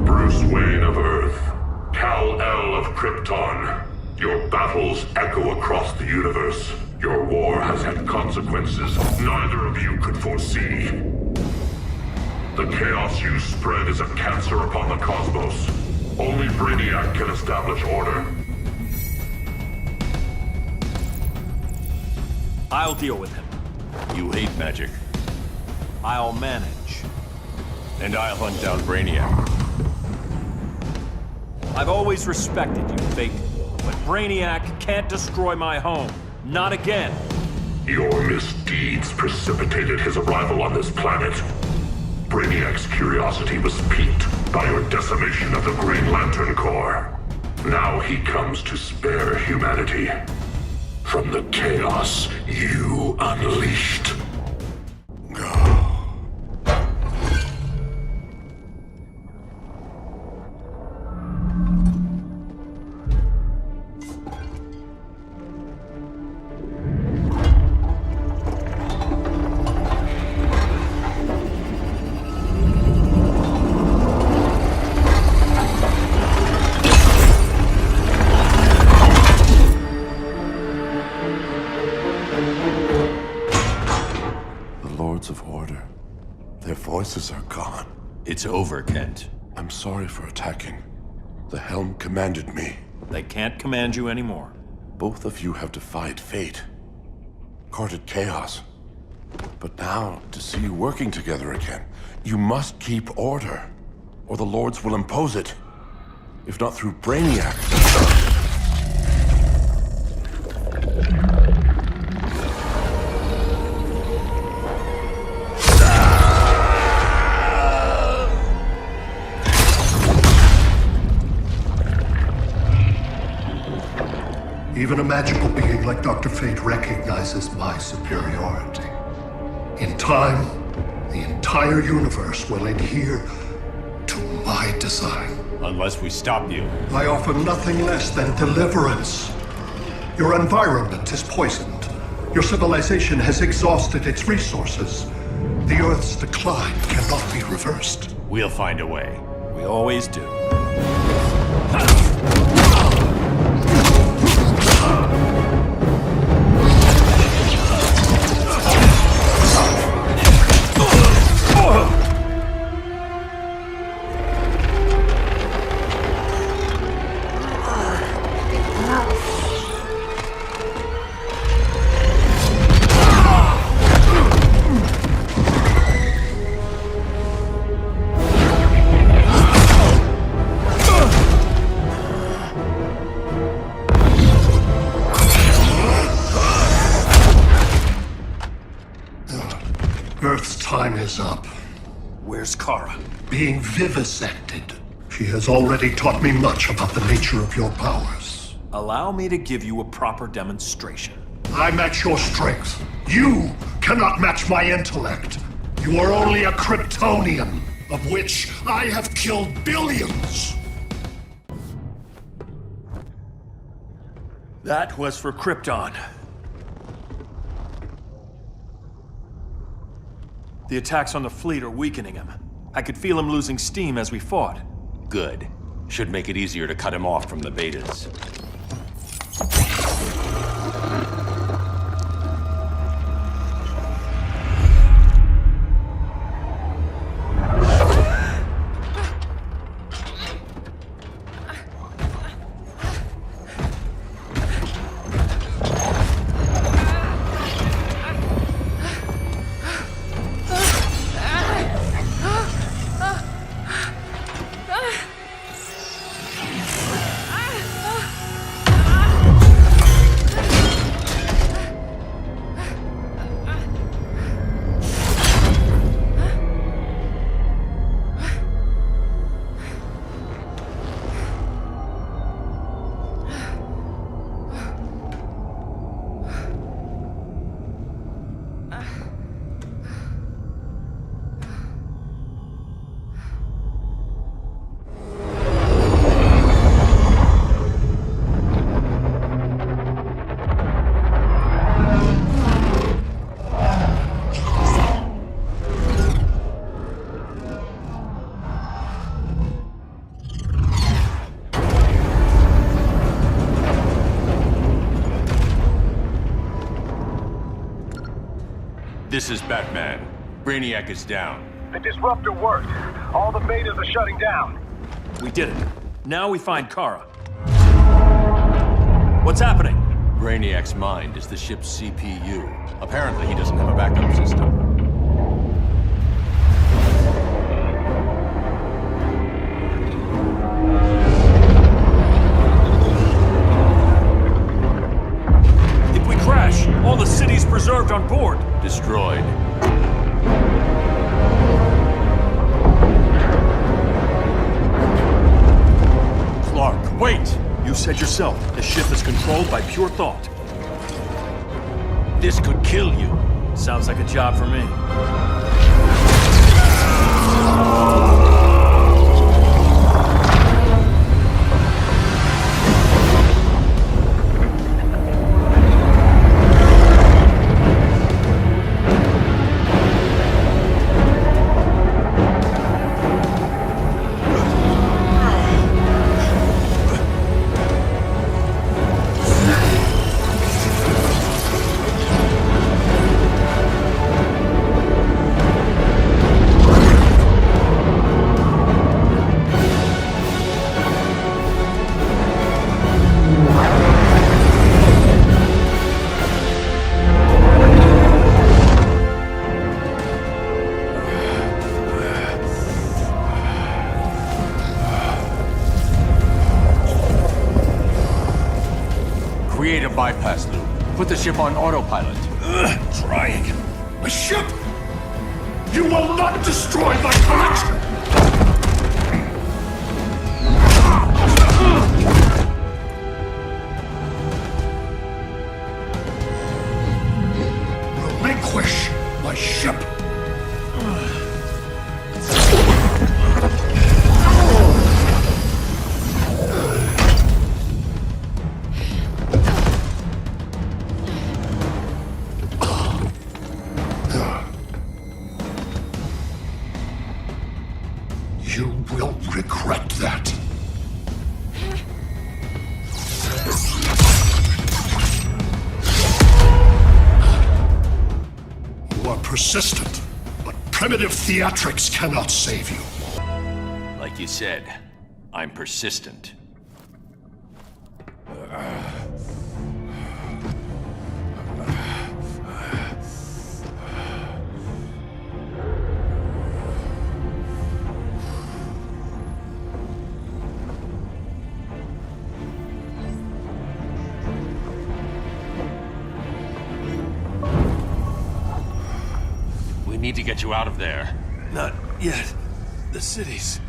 Bruce Wayne of Earth, Kal-El of Krypton. Your battles echo across the universe. Your war has had consequences neither of you could foresee. The chaos you spread is a cancer upon the cosmos. Only Brainiac can establish order. I'll deal with him. You hate magic. I'll manage. And I'll hunt down Brainiac. I've always respected you, Fate. But Brainiac can't destroy my home. Not again. Your misdeeds precipitated his arrival on this planet. Brainiac's curiosity was piqued by your decimation of the Green Lantern Corps. Now he comes to spare humanity from the chaos you unleashed. Voices are gone. It's over, Kent. I'm sorry for attacking. The Helm commanded me. They can't command you anymore. Both of you have defied fate, courted chaos. But now, to see you working together again, you must keep order, or the Lords will impose it. If not through Brainiac. Even a magical being like Dr. Fate recognizes my superiority. In time, the entire universe will adhere to my design. Unless we stop you. I offer nothing less than deliverance. Your environment is poisoned. Your civilization has exhausted its resources. The Earth's decline cannot be reversed. We'll find a way. We always do. Earth's time is up. Where's Kara? Being vivisected. She has already taught me much about the nature of your powers. Allow me to give you a proper demonstration. I match your strength. You cannot match my intellect. You are only a Kryptonian, of which I have killed billions. That was for Krypton. The attacks on the fleet are weakening him. I could feel him losing steam as we fought. Good. Should make it easier to cut him off from the betas. This is Batman. Brainiac is down. The disruptor worked. All the betas are shutting down. We did it. Now we find Kara. What's happening? Brainiac's mind is the ship's CPU. Apparently, he doesn't have a backup system. If we crash, all the city's preserved on board. Destroyed. Clark, wait! You said yourself, the ship is controlled by pure thought. This could kill you. Sounds like a job for me. Create a bypass loop. Put the ship on autopilot. Trying. A ship! You will not destroy my collection! Relinquish my ship! You will regret that. You are persistent, but primitive theatrics cannot save you. Like you said, I'm persistent. We need to get you out of there. Not yet. The city's...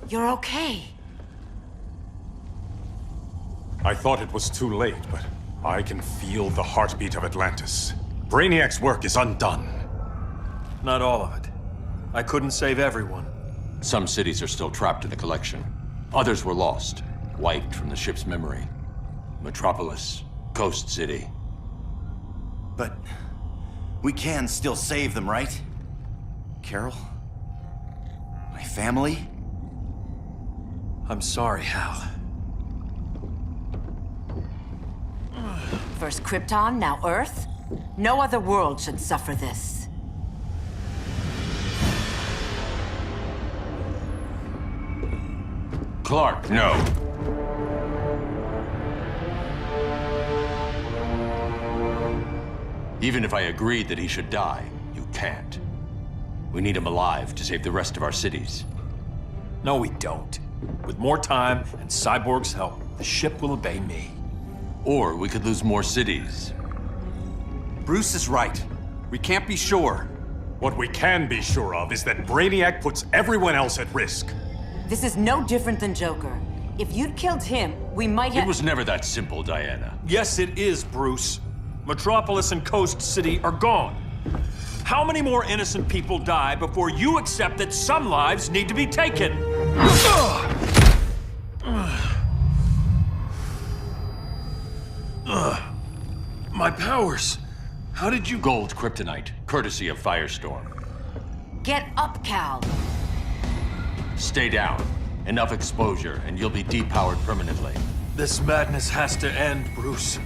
You're okay. I thought it was too late, but I can feel the heartbeat of Atlantis. Brainiac's work is undone. Not all of it. I couldn't save everyone. Some cities are still trapped in the collection. Others were lost, wiped from the ship's memory. Metropolis, Coast City. But we can still save them, right? Carol? My family? I'm sorry, Hal. First Krypton, now Earth? No other world should suffer this. Clark, no. Even if I agreed that he should die, you can't. We need him alive to save the rest of our cities. No, we don't. With more time and Cyborg's help, the ship will obey me. Or we could lose more cities. Bruce is right. We can't be sure. What we can be sure of is that Brainiac puts everyone else at risk. This is no different than Joker. If you'd killed him, we might have— It was never that simple, Diana. Yes, it is, Bruce. Metropolis and Coast City are gone. How many more innocent people die before you accept that some lives need to be taken? My powers. How did you— Gold kryptonite, courtesy of Firestorm. Get up, Cal. Stay down. Enough exposure, and you'll be depowered permanently. This madness has to end, Bruce.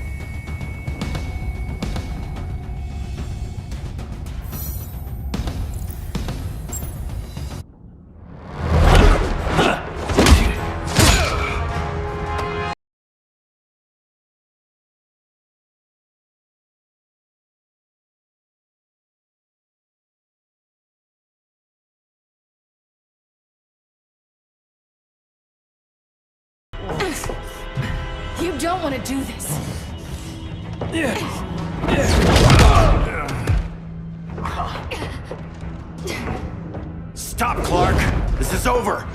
You don't want to do this. Stop, Clark! This is over!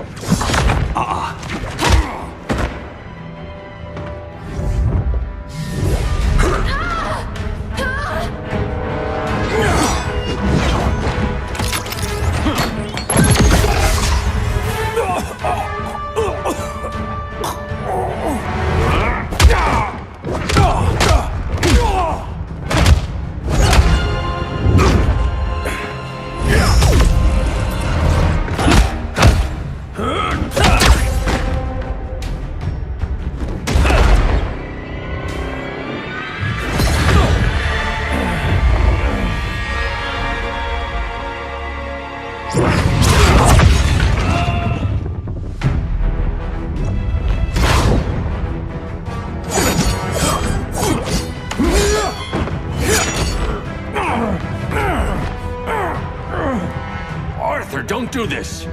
Don't do this!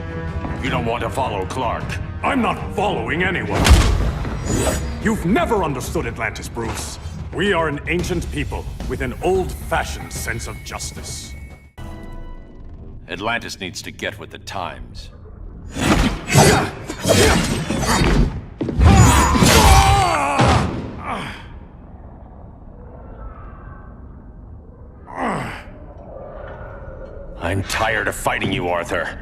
You don't want to follow Clark. I'm not following anyone. You've never understood Atlantis, Bruce. We are an ancient people with an old-fashioned sense of justice. Atlantis needs to get with the times. I'm tired of fighting you, Arthur.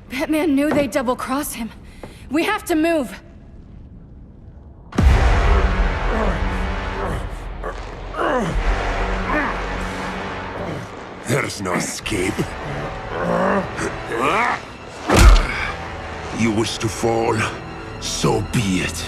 Batman knew they'd double-cross him. We have to move. There's no escape. You wish to fall, so be it.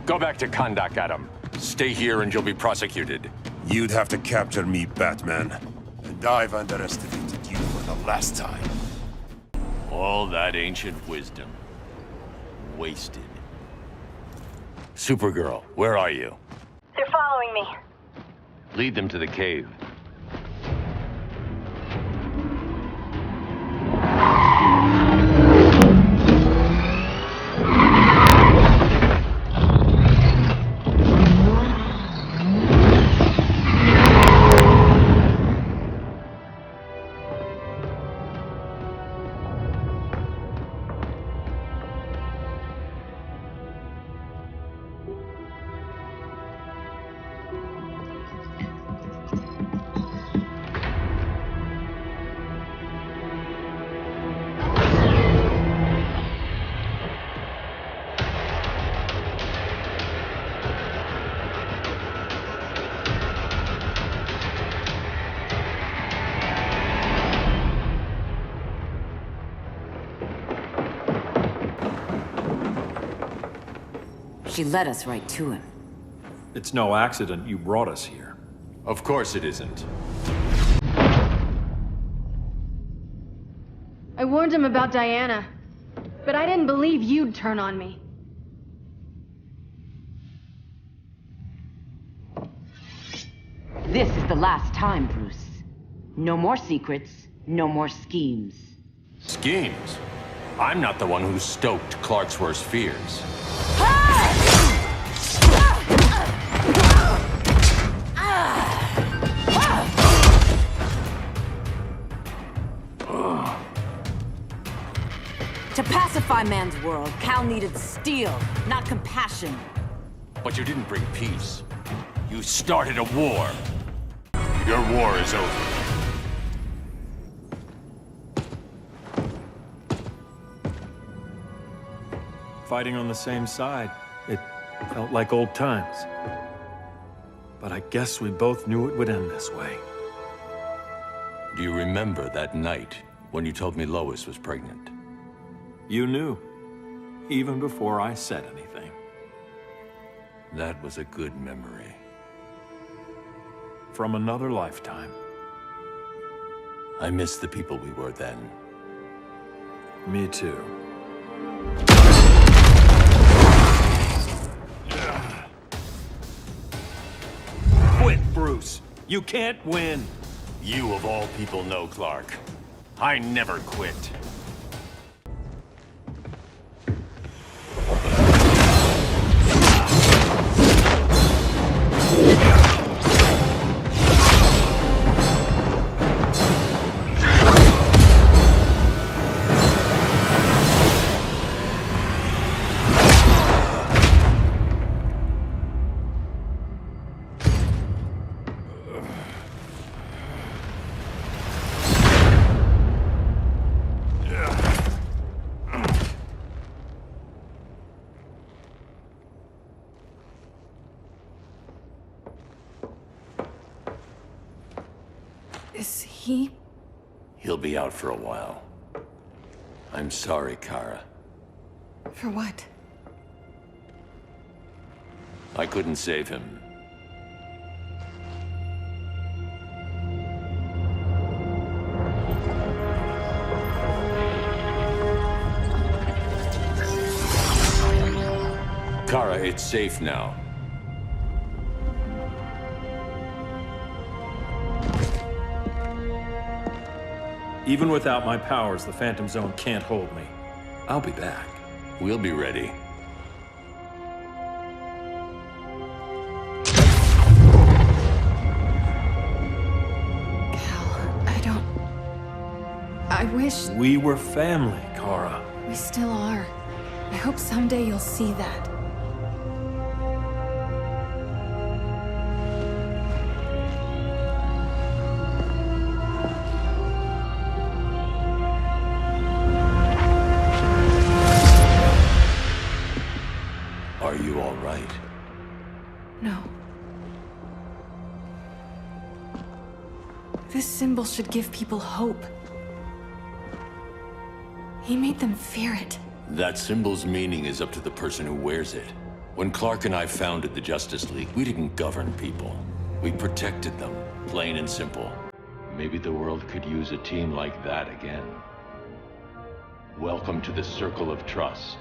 Go back to Kondak, Adam. Stay here and you'll be prosecuted. You'd have to capture me, Batman. And I've underestimated you for the last time. All that ancient wisdom. Wasted. Supergirl, where are you? They're following me. Lead them to the cave. She led us right to him. It's no accident you brought us here. Of course it isn't. I warned him about Diana, but I didn't believe you'd turn on me. This is the last time, Bruce. No more secrets, no more schemes. Schemes? I'm not the one who stoked Clark's worst fears. To pacify man's world, Cal needed steel, not compassion. But you didn't bring peace. You started a war. Your war is over. Fighting on the same side, it felt like old times. But I guess we both knew it would end this way. Do you remember that night when you told me Lois was pregnant? You knew, even before I said anything. That was a good memory. From another lifetime. I miss the people we were then. Me too. Quit, Bruce. You can't win. You of all people know, Clark. I never quit. Is he? He'll be out for a while. I'm sorry, Kara. For what? I couldn't save him. Kara, it's safe now. Even without my powers, the Phantom Zone can't hold me. I'll be back. We'll be ready. I wish... We were family, Kara. We still are. I hope someday you'll see that. Are you all right? No. This symbol should give people hope. He made them fear it. That symbol's meaning is up to the person who wears it. When Clark and I founded the Justice League, we didn't govern people. We protected them, plain and simple. Maybe the world could use a team like that again. Welcome to the Circle of Trust.